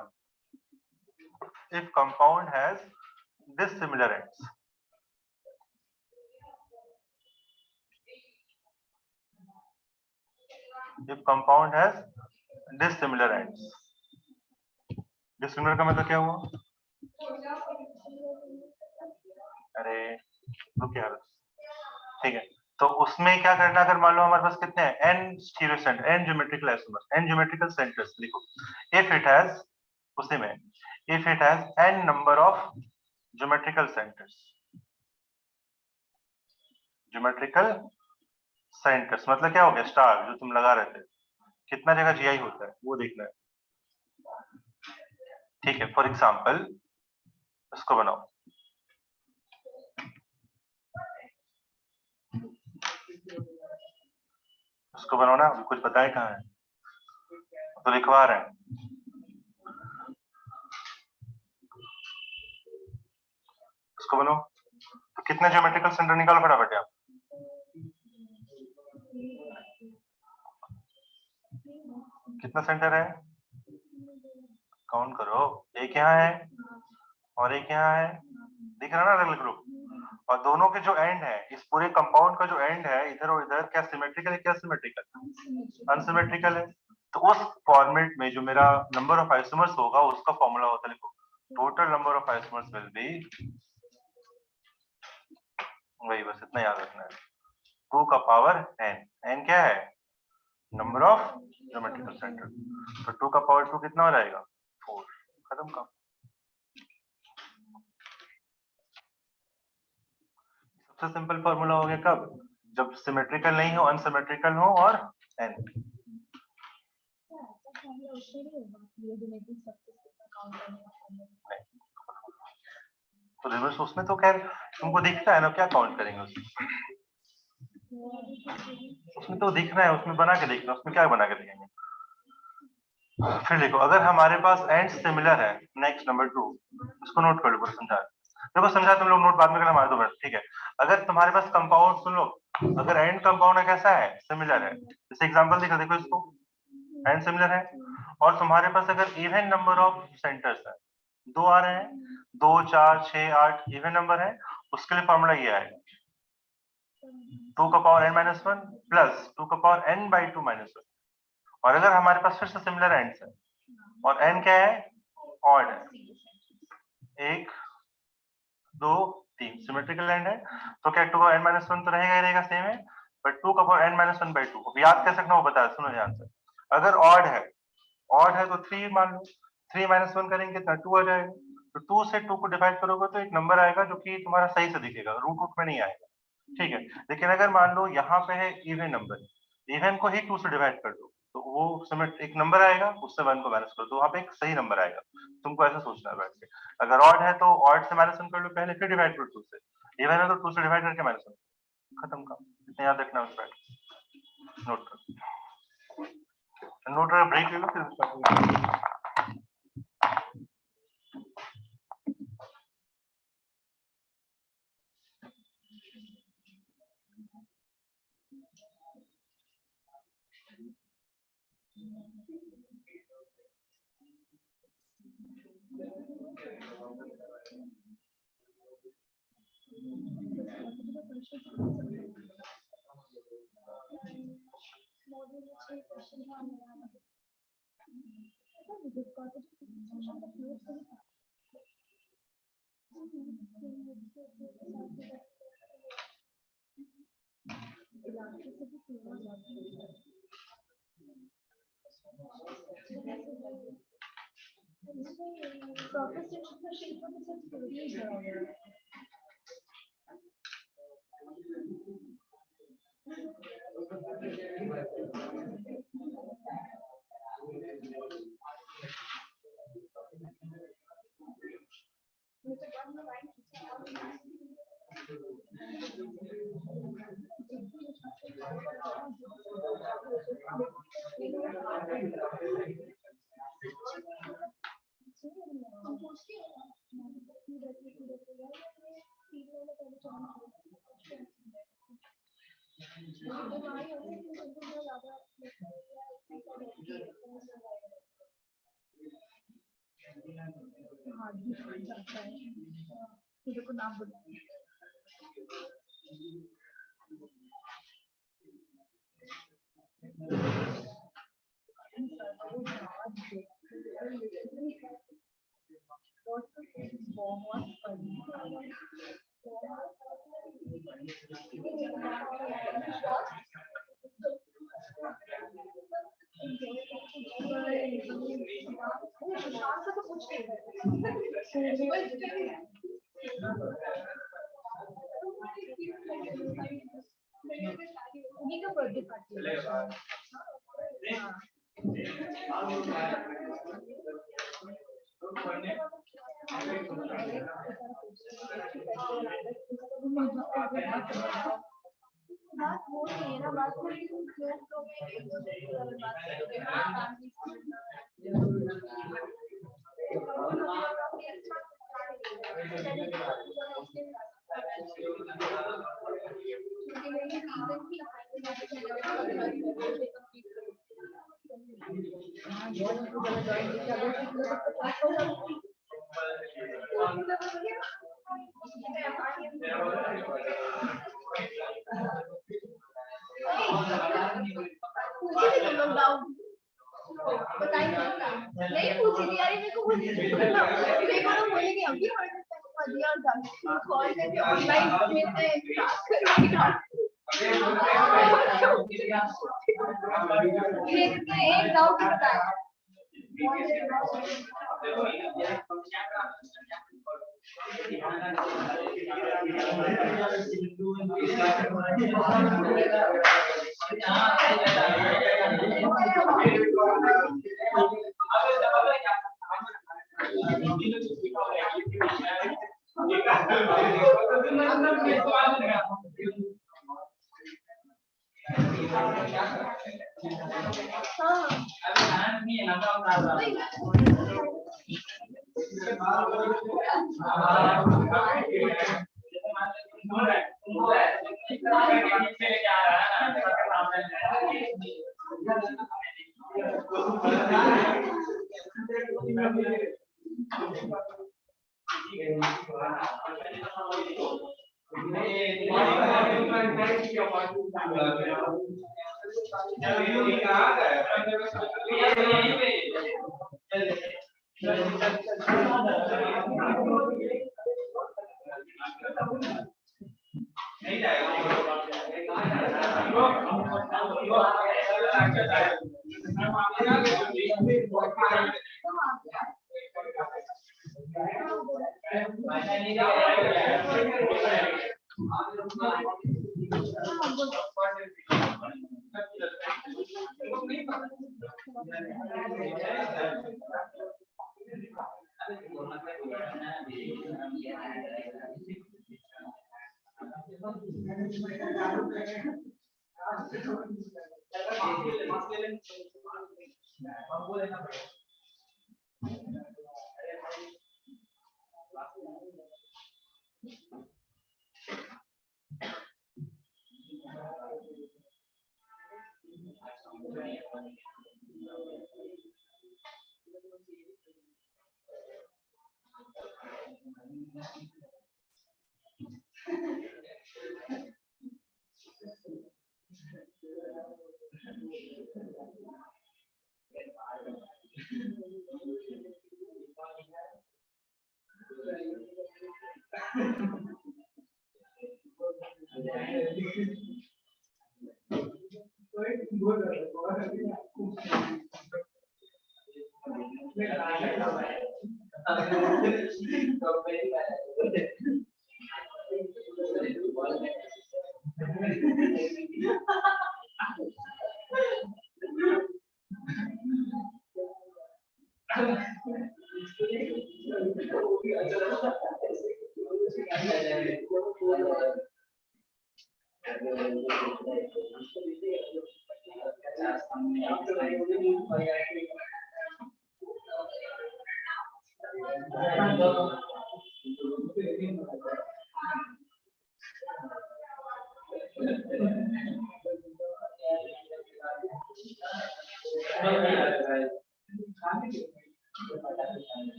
if compound has dissimilar ends, if compound has dissimilar ends, dissimilar का मतलब क्या हुआ, अरे रुक यार, ठीक है, तो उसमें क्या करना, अगर मान लो हमारे पास कितने हैं, n stereo centre, n geometrical isomers, n geometrical centres लिखो, if it has, उसी में if it has n number of geometrical centers, geometrical centers मतलब क्या हो गया, स्टार जो तुम लगा रहे थे, कितना जगह जीआई होता है वो देखना है। ठीक है, फॉर एग्जांपल इसको बनाओ, उसको बनाओ ना, कुछ बताए कहाँ है, तो लिखवा रहे हैं, इसको बनाओ, तो कितने ज्योमेट्रिकल सेंटर निकालो फटाफट आप, कितना सेंटर है, काउंट करो, एक यहाँ है और एक यहाँ है, दिख रहा ना अलग अलग ग्रुप, और दोनों के जो एंड है, इस पूरे कंपाउंड का जो एंड है इधर और इधर, क्या सिमेट्रिकल है, क्या सिमेट्रिकल, अनसिमेट्रिकल है, तो उस फॉर्मेट में जो मेरा नंबर ऑफ आइसोमर्स होगा उसका फॉर्मूला होता है, लिखो total number of isomers will be, वही बस इतना याद रखना है, 2 का पावर n, n क्या है, नंबर ऑफ ज्योमेट्रिकल सेंटर, तो 2 का पावर 2 कितना हो जाएगा, 4, खत्म काम। सबसे सिंपल फॉर्मूला हो गया कब, जब सिमेट्रिकल नहीं हो, अनसिमेट्रिकल हो और n, तो रिवर्स उसमें तो खैर तुमको दिखता है ना, क्या काउंट करेंगे उसमें, उसमें तो दिख रहा है, उसमें बना के देखना, उसमें क्या बना के देखेंगे। फिर देखो, अगर हमारे पास एंड सिमिलर है, नेक्स्ट नंबर 2, इसको नोट कर लो, पूरा समझा, देखो समझा, तुम लोग नोट बाद में करना, हमारे 2 मिनट, ठीक है। अगर तुम्हारे पास कंपाउंड, सुन लो, अगर एंड कंपाउंड है कैसा है, सिमिलर है, जैसे एग्जांपल देखो, देखो इसको, एंड सिमिलर है, और तुम्हारे पास अगर इवन नंबर ऑफ सेंटर्स है, 2 आ रहे हैं, 2 4 6 8 इवन नंबर है, उसके लिए फॉर्मूला ये है, 2 का पावर n-1 प्लस 2 का पावर n/2-1, और अगर हमारे पास फिर से सिमिलर एंड्स है और n क्या है, ऑड है, 1 2 3 सिमेट्रिकल एंड है, तो क्या 2 का n-1 तो रहेगा ही रहेगा, सेम है, बट 2 का पावर n-1/2, अब याद कैसे रखना वो बता, सुनो ध्यान से, अगर ऑड है तो 3 मान लो, 3-1 करेंगे कितना, 2 आ जाएगा, तो 2 से 2 को डिवाइड करोगे तो एक नंबर आएगा जो कि तुम्हारा सही से दिखेगा, रूट में नहीं आएगा, ठीक है। लेकिन अगर मान लो यहाँ पे है इवन नंबर, इवन को ही 2 से डिवाइड कर दो, तो वो समेट एक नंबर आएगा, उससे 1 को माइनस कर दो, वहां पे एक सही नंबर आएगा, तुमको ऐसा सोचना है बैठ के। अगर ऑड है तो ऑड से -1 कर लो पहले, फिर डिवाइड करो 2 से, इवन है तो 2 से डिवाइड करके -1, खत्म काम, इतना याद रखना है, उस बैठ नोट कर, नोट कर, ब्रेक ले लो फिर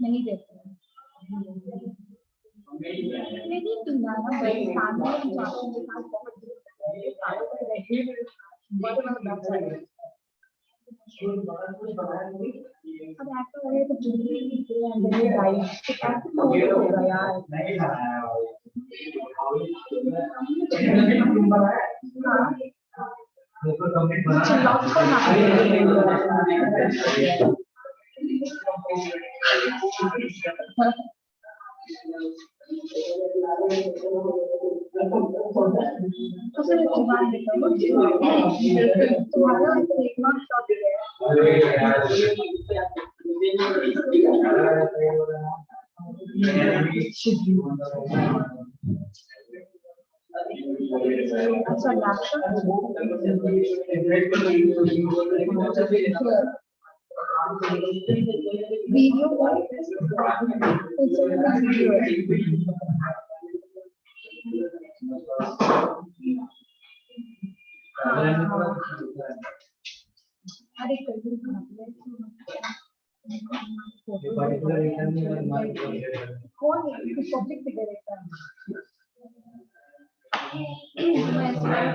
नहीं देते टीम है ना बड़ी सामने हम जाते हैं पास बहुत दूर है सारे का रेगुलर बड़ा बड़ा है अब एक्टर है तो जूनियर के अंदर ये राइट एक्टर तो होगा यार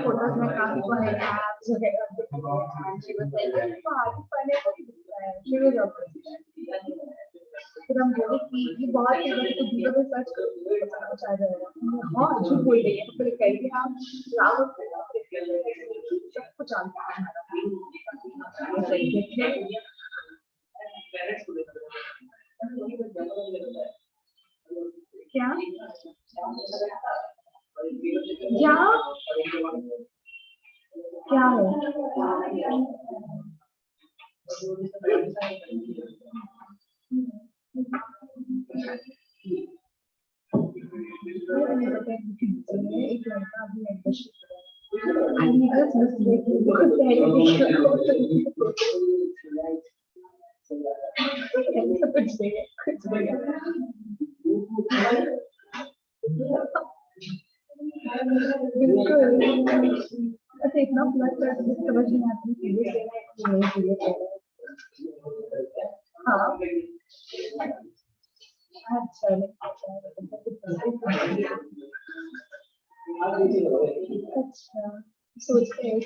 फोटोज में काम को है एप्स वगैरह फिर हम बोले कि ये बहुत ही तो गूगल पे सर्च करो कुछ आ जाएगा हाँ झूठ बोल रही है तो फिर कहिए आप रावत सब कुछ आता है क्या क्या है एक लड़का अभी इतना समझ नहीं आती हाँ अच्छा सोचते हैं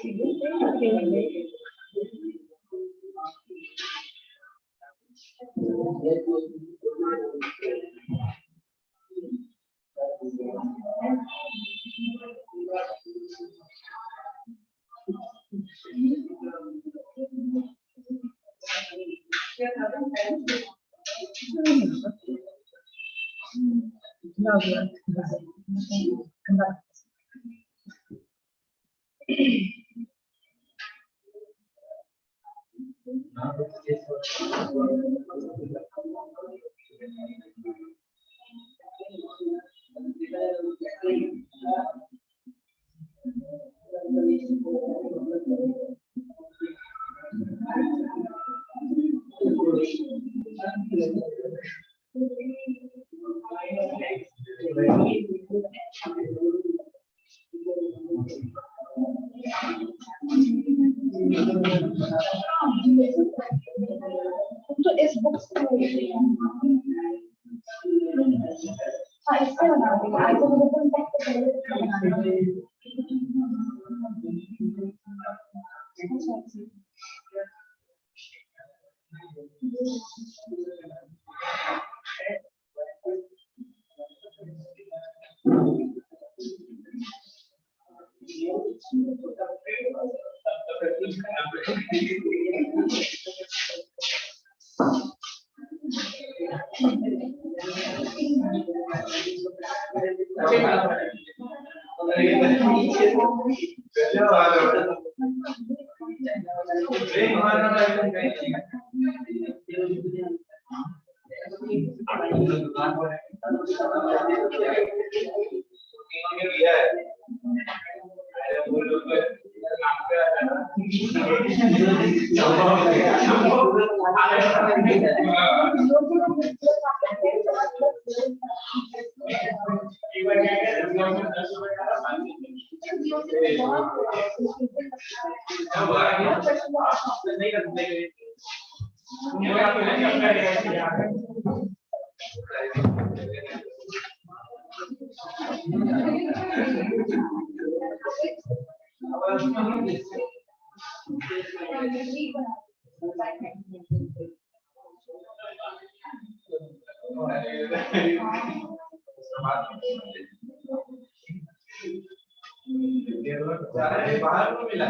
तो इस बुक से इससे बना बाहर को मिला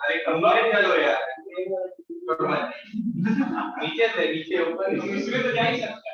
अरे कमरे चलो यार नीचे से नीचे ऊपर इसमें तो जा ही सकता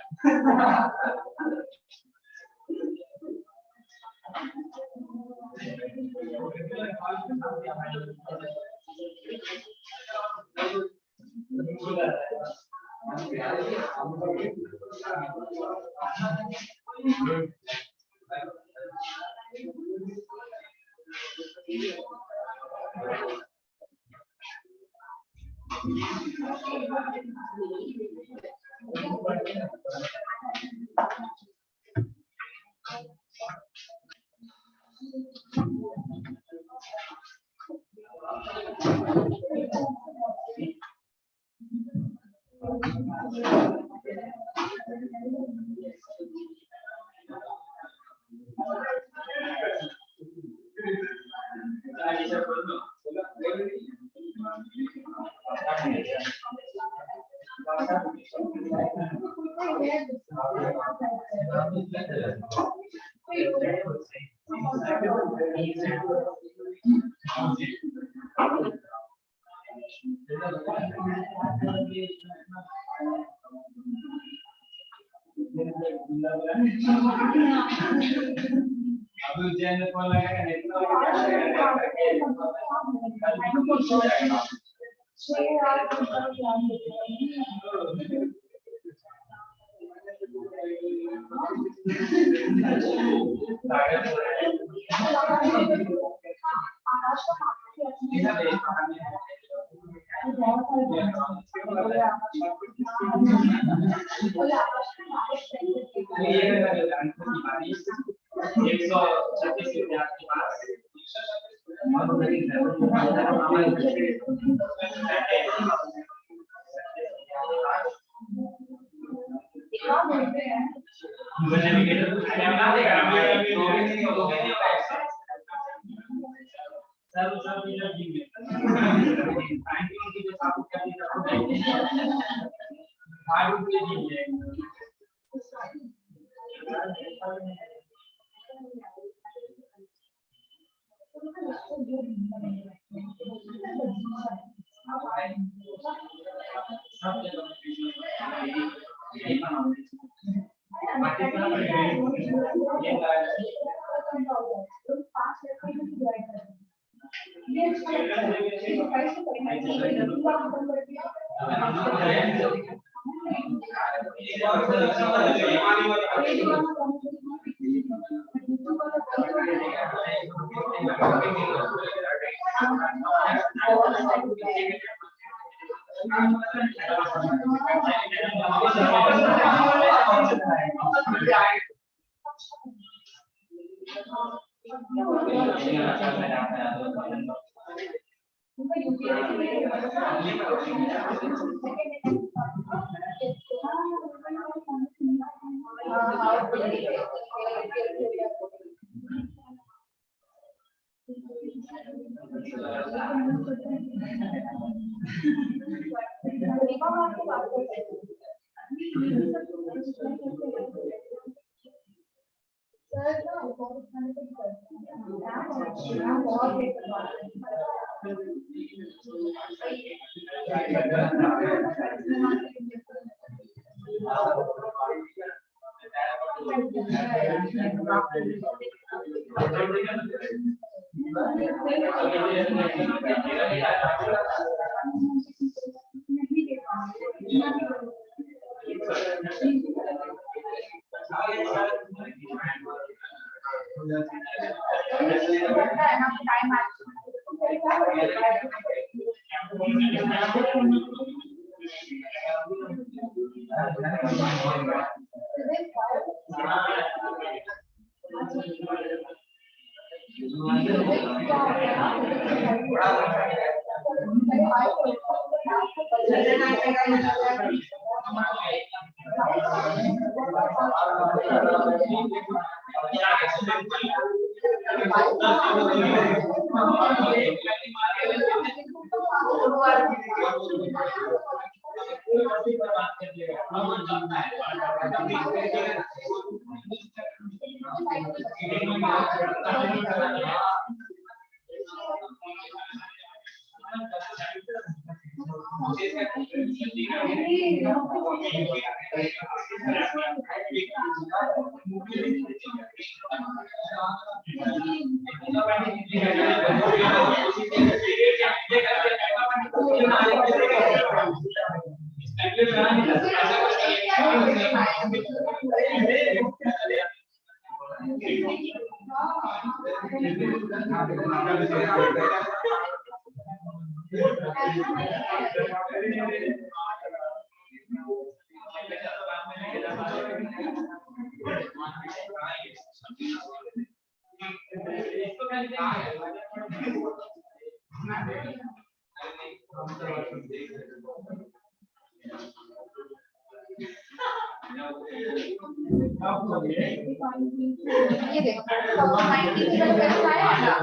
ये देखो 90 कैसा आया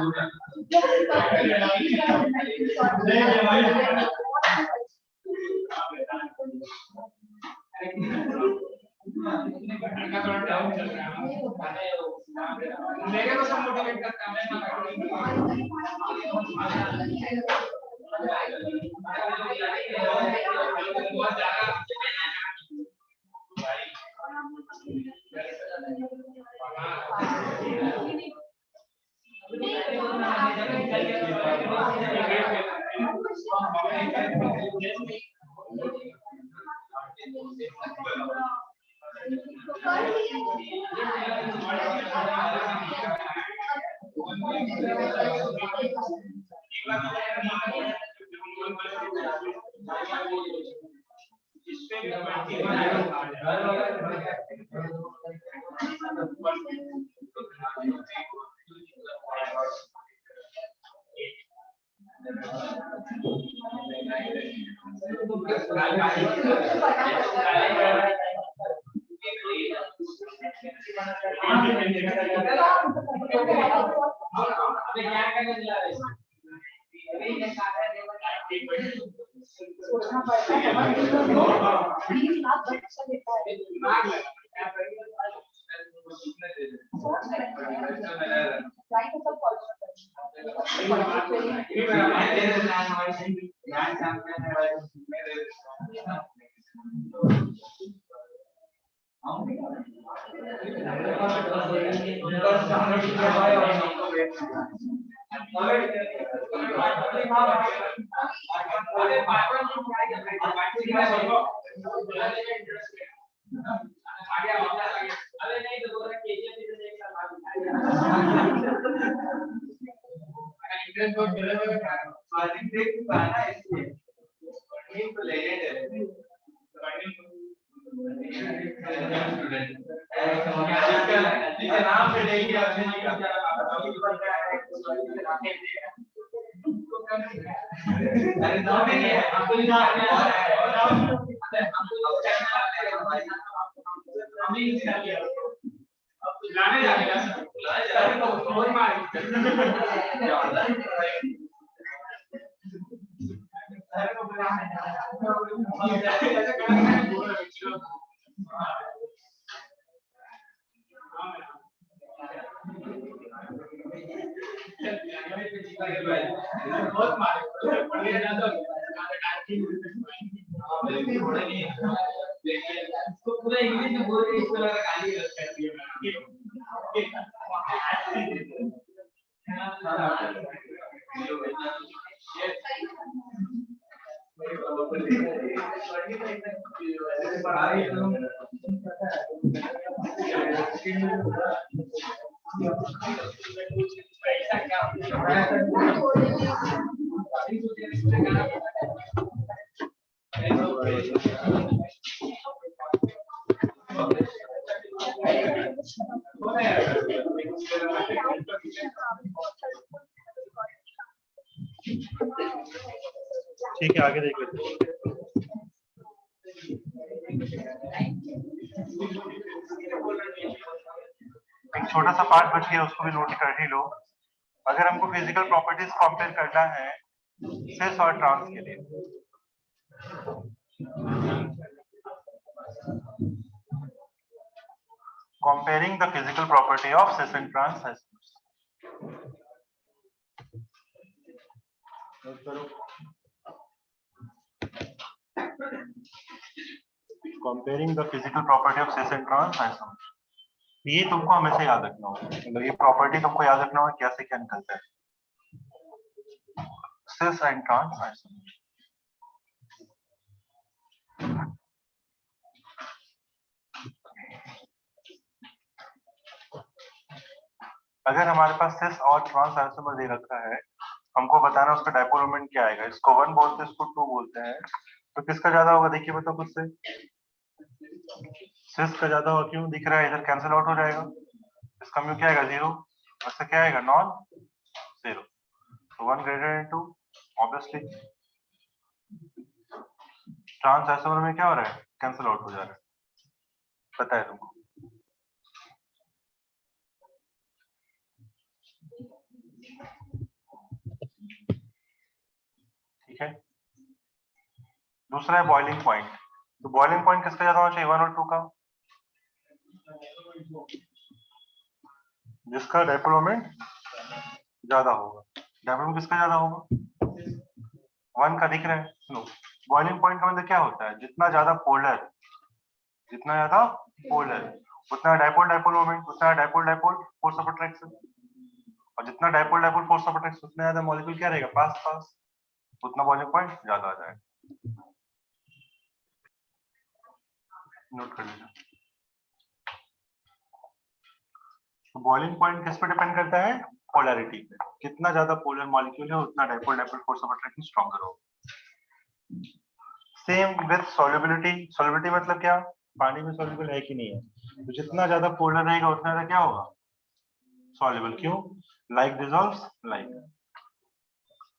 मेरे को सब मोटिवेट करता है बहुत ज्यादा सोचना पड़ता है प्लीज आप बच्चा देता है राइट सब को मेरे को मार्जिन देख पाना इसलिए ये तो ले ले नाम पे नहीं अरे नाम नहीं है आपको गाने जाएगा सर तो और मार बहुत मारे पढ़े ना तो इसको पूरा इंग्लिश में बोल के इसको लगा गाली कर दिया ठीक है, आगे देख लेते हैं। एक छोटा सा पार्ट बच गया, उसको भी नोट कर ही लो। अगर हमको फिजिकल प्रॉपर्टीज कंपेयर करना है सिस और ट्रांस के लिए, comparing the physical property of cis and trans isomers. Comparing the physical property of cis and trans isomers. ये तुमको हमेशा याद रखना होगा, मतलब ये प्रॉपर्टी तुमको याद रखना होगा, कैसे क्या निकलता है cis and trans isomers. अगर हमारे पास सिस और ट्रांस आइसोमर दे रखा है, हमको बताना उसका डायपोल मोमेंट क्या आएगा। इसको 1 बोलते हैं, इसको 2 बोलते हैं, तो किसका ज्यादा होगा देखिए, बताओ खुद से। सिस का ज्यादा होगा, क्यों दिख रहा है, इधर कैंसिल आउट हो जाएगा, इसका म्यू क्या आएगा 0, इसका क्या आएगा नॉन 0, तो 1 greater than 2 obviously. Trans isomer में क्या हो रहा है, कैंसिल आउट हो जा रहा है, पता है तुमको। ठीक है, दूसरा है बॉइलिंग पॉइंट। तो बॉइलिंग पॉइंट किसका ज्यादा होना चाहिए, 1 और 2 का, जिसका डायपोल मोमेंट ज्यादा होगा। डायपोल मोमेंट किसका ज्यादा होगा, 1 का दिख रहा है। सुनो, बॉइलिंग पॉइंट का मतलब क्या होता है, जितना ज्यादा पोलर उतना डायपोल मोमेंट, उतना डायपोल फोर्स ऑफ अट्रैक्शन, और जितना डायपोल फोर्स ऑफ अट्रैक्शन उतना ज्यादा मॉलिक्यूल क्या रहेगा, पास, उतना बॉइलिंग पॉइंट ज्यादा आ जाएगा। नोट कर लीजिए। तो बॉइलिंग पॉइंट किस पे डिपेंड करता है, पोलैरिटी पे। कितना ज्यादा पोलर मॉलिक्यूल है उतना dipole force of attraction stronger होगा। Same with solubility. सॉल्युबिलिटी मतलब क्या, पानी में सॉल्युबल है कि नहीं है, तो जितना ज्यादा पोलर रहेगा उतना ज्यादा क्या होगा, सॉल्युबल। क्यों, like dissolves like.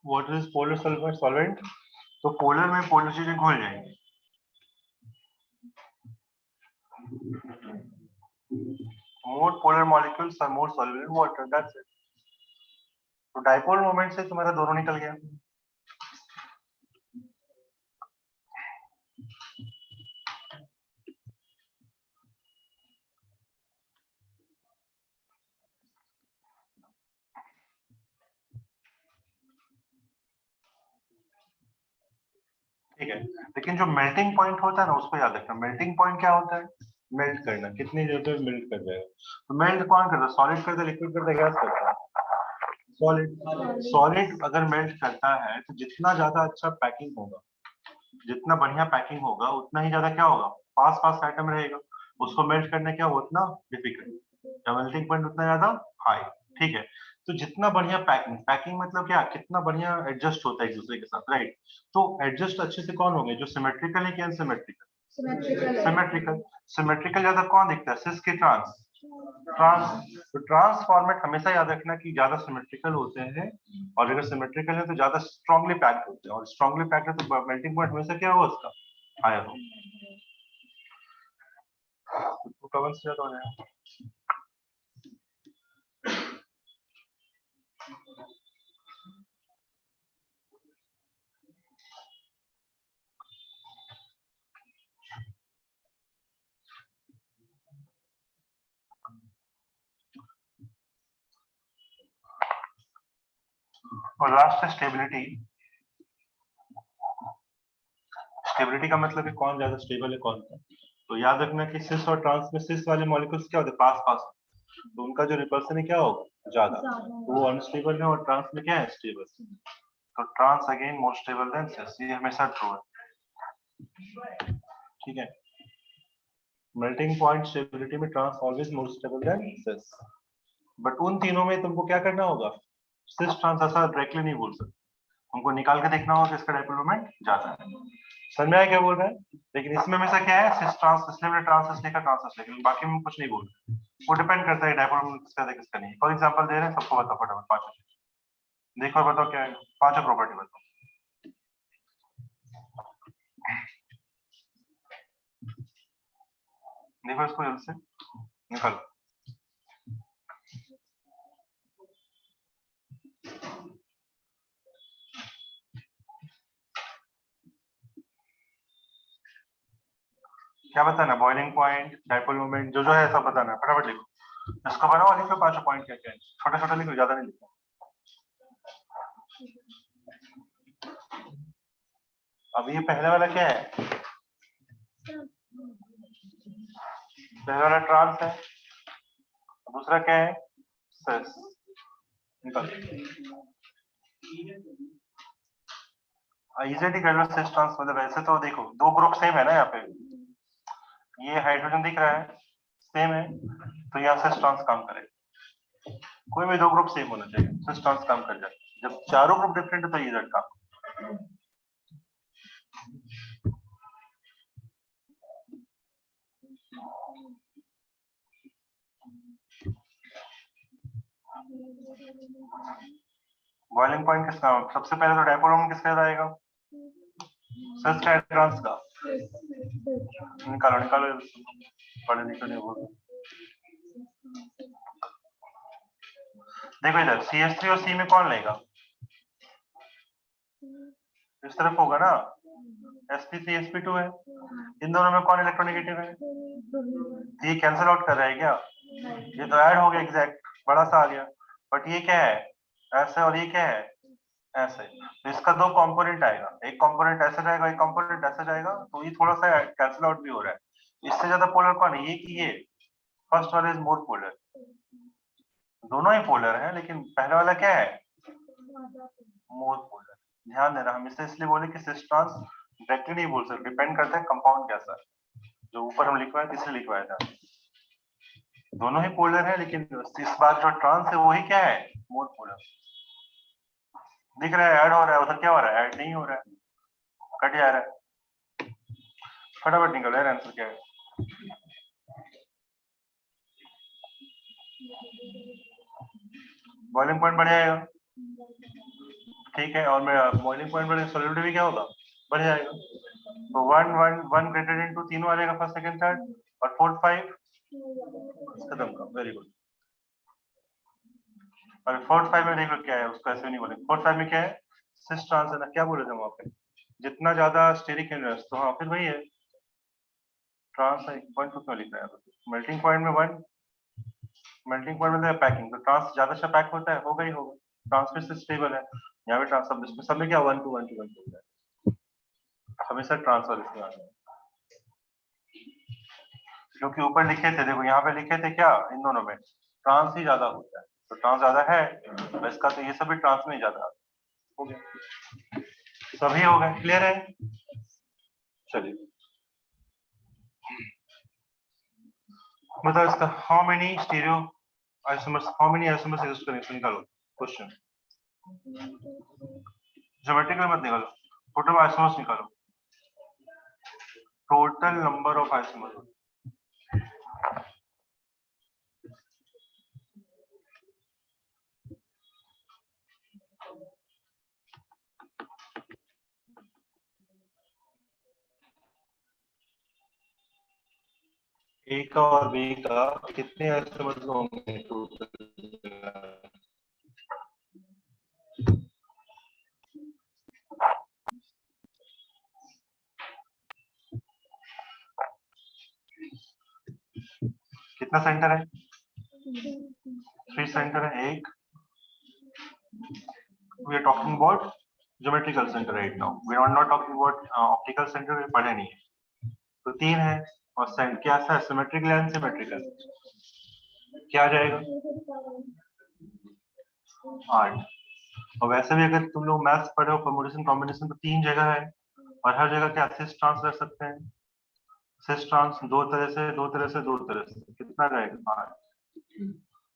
What is polar solvent, तो पोलर में पोलर चीजें घुल जाएंगी। More polar molecules are more soluble in water. That's it. तो डायपोल मोमेंट से तुम्हारा दोनों निकल गया। ठीक है, लेकिन जो मेल्टिंग पॉइंट होता है ना, उसको याद रखना। मेल्टिंग पॉइंट क्या होता है, मेल्ट करना, कितनी देर में मेल्ट कर जाएगा। तो मेल्ट कौन करता है, सॉलिड करता है, लिक्विड करता है, गैस करता है, सॉलिड अगर मेल्ट करता है तो जितना ज्यादा अच्छा पैकिंग होगा, जितना बढ़िया पैकिंग होगा, उतना ही ज्यादा क्या होगा, पास आइटम रहेगा, उसको मेल्ट करने क्या उतना डिफिकल्ट, मेल्टिंग पॉइंट उतना ज्यादा हाई। ठीक है, तो जितना बढ़िया पैकिंग, पैकिंग मतलब क्या, कितना बढ़िया एडजस्ट होता है एक दूसरे के साथ, राइट। तो एडजस्ट अच्छे से कौन होंगे, जो सिमेट्रिकल है कि अनसिमेट्रिकल? सिमेट्रिकल है। सिमेट्रिकल। सिमेट्रिकल ज्यादा कौन दिखता है, सिस के ट्रांस? ट्रांस। तो ट्रांस फॉर्मेट हमेशा याद रखना कि ज्यादा सिमेट्रिकल होते हैं, और अगर सिमेट्रिकल है तो ज्यादा स्ट्रांगली पैक्ड होते हैं, और स्ट्रांगली पैक्ड है तो मेल्टिंग पॉइंट हमेशा क्या होगा उसका, हायर हो। तो कवन से ज्यादा हो जाएगा। और लास्ट है स्टेबिलिटी। स्टेबिलिटी का मतलब है कौन ज्यादा स्टेबल है कौन सा। तो याद रखना कि सिस और ट्रांस में सिस वाले मॉलिक्यूल्स क्या होते हैं, पास पास, तो उनका जो रिपल्सन है क्या होगा, ज्यादा, तो वो अनस्टेबल है, और ट्रांस में क्या है, स्टेबल। तो trans again more stable than cis, ये हमेशा ट्रू है, ठीक है। मेल्टिंग पॉइंट स्टेबिलिटी में trans always more stable than cis. But उन तीनों में तुमको क्या करना होगा, सिस ट्रांस ऐसा डायरेक्टली नहीं बोल सकते, हमको निकाल के देखना होगा कि इसका डायपोल मोमेंट ज्यादा है। समझ में आया क्या बोल रहा है। लेकिन इसमें हमेशा क्या है, सिस ट्रांस, इसलिए मैंने ट्रांस लिखा, ट्रांस लिखा, बाकी में कुछ नहीं बोल रहा, वो डिपेंड करता है डायपोल मोमेंट किसका है किसका नहीं। फॉर एग्जांपल दे रहे हैं, सबको बताओ फटाफट पांचों चीज देखो और बताओ क्या है, पांचों प्रॉपर्टी बताओ। देखो इसको जल्द से निकालो। क्या बताना, बॉइलिंग पॉइंट, डायपोल मोमेंट, जो है सब बताना है, फटाफट लिखो इसको, बनाओ और लिखो पांचों पॉइंट क्या क्या है, छोटा छोटा लिखो, ज्यादा नहीं लिखो। अब ये पहले वाला क्या है, पहले वाला ट्रांस है, दूसरा क्या है, सिस। निकाल इजीली कर लो, सिस ट्रांस मतलब ऐसे तो देखो दो ग्रुप सेम है ना, यहाँ पे ये हाइड्रोजन दिख रहा है सेम है, तो यहाँ सिस ट्रांस काम करेगा। कोई भी दो ग्रुप सेम होना चाहिए, सिस ट्रांस काम कर जाए। जब चारों ग्रुप डिफरेंट है तो इजड काम। बॉइलिंग पॉइंट किसका, सबसे पहले तो डायपोल मोमेंट किसका याद आएगा, सिस का ट्रांस का। निकालो निकालो, पढ़े लिखे नहीं हो। देखो इधर CH3 और C में कौन लेगा, इस तरफ होगा ना, sp3sp2 है, इन दोनों में कौन इलेक्ट्रोनेगेटिव है, ये कैंसिल आउट कर रहा है क्या, ये तो ऐड हो गया एग्जैक्ट, बड़ा सा आ गया। बट ये क्या है, ऐसे, और ये क्या है, ऐसे, तो इसका दो कंपोनेंट आएगा, एक कंपोनेंट ऐसे जाएगा, एक कंपोनेंट ऐसे जाएगा, तो ये थोड़ा सा कैंसिल आउट भी हो रहा है। इससे ज्यादा पोलर कौन है, ये कि ये, फर्स्ट वाला इज मोर पोलर, दोनों ही पोलर है, लेकिन पहले वाला क्या है, मोर पोलर। ध्यान देना, हम इसे इसलिए बोले कि सिस ट्रांस डायरेक्टली नहीं बोल सकते, डिपेंड करता है कंपाउंड कैसा है, जो ऊपर हम लिखवाए इसलिए लिखवाया था, दोनों ही पोलर है, लेकिन इस बार जो ट्रांस है वही क्या है, मोर पोलर। दिख रहा है ऐड हो रहा है, उधर क्या हो रहा है, ऐड नहीं हो रहा है, कट जा रहा है। फटाफट निकल यार, आंसर क्या है। बॉइलिंग पॉइंट बढ़ जाएगा, ठीक है, और मैं बॉइलिंग पॉइंट बढ़े, सॉल्युबिलिटी भी क्या होगा, बढ़ जाएगा। तो 1 1 1 ग्रेटर देन 2 तीनों आ जाएगा, फर्स्ट सेकंड थर्ड, और 4 5 खत्म का, वेरी गुड। और 4 5 में देखो क्या है, उसको ऐसे नहीं बोले, 4 5 में क्या है, सिस ट्रांस है ना, क्या बोले थे वहां पे, जितना ज्यादा स्टेरिक इनवर्स, तो हाँ फिर वही है ट्रांस है, पॉइंट क्यों लिख रहा है, मेल्टिंग पॉइंट में 1, मेल्टिंग पॉइंट में पैकिंग, तो ट्रांस ज्यादा से पैक होता है, होगा ही होगा, ट्रांसमिट से स्टेबल है, यहाँ पे ट्रांस सब में क्या 1 2 1 2 1 2 है, हमेशा ट्रांसफर इसमें आ है। क्योंकि ऊपर लिखे थे, देखो यहाँ पे लिखे थे क्या, इन दोनों में ट्रांस ही ज्यादा होता है, तो ट्रांस ज्यादा है, तो इसका तो ये सभी ट्रांस में ही ज्यादा हो गया, सभी हो गए, क्लियर है। चलिए बताओ इसका, how many stereo isomers, how many isomers exist करेंगे, निकालो। क्वेश्चन ज्योमेट्रिकल मत निकालो, टोटल आइसोमर्स निकालो, टोटल नंबर ऑफ आइसोमर्स। ए का और बी का कितने आइसोमर्स होंगे टोटल? कितना सेंटर है? 3 सेंटर है। एक we are talking about geometrical centre right now, we are not talking about optical centre, वे पढ़े नहीं है। तो 3 है और सेंटर क्या है? सिमेट्रिकल एंड सिमेट्रिकल क्या आ जाएगा? 8। और वैसे भी अगर तुम लोग मैथ्स पढ़े हो परमुटेशन कॉम्बिनेशन तो 3 जगह है और हर जगह क्या सिस ट्रांस रख सकते हैं। सिस ट्रांस 2 तरह से 2 तरह से 2 तरह से कितना रहेगा? 8।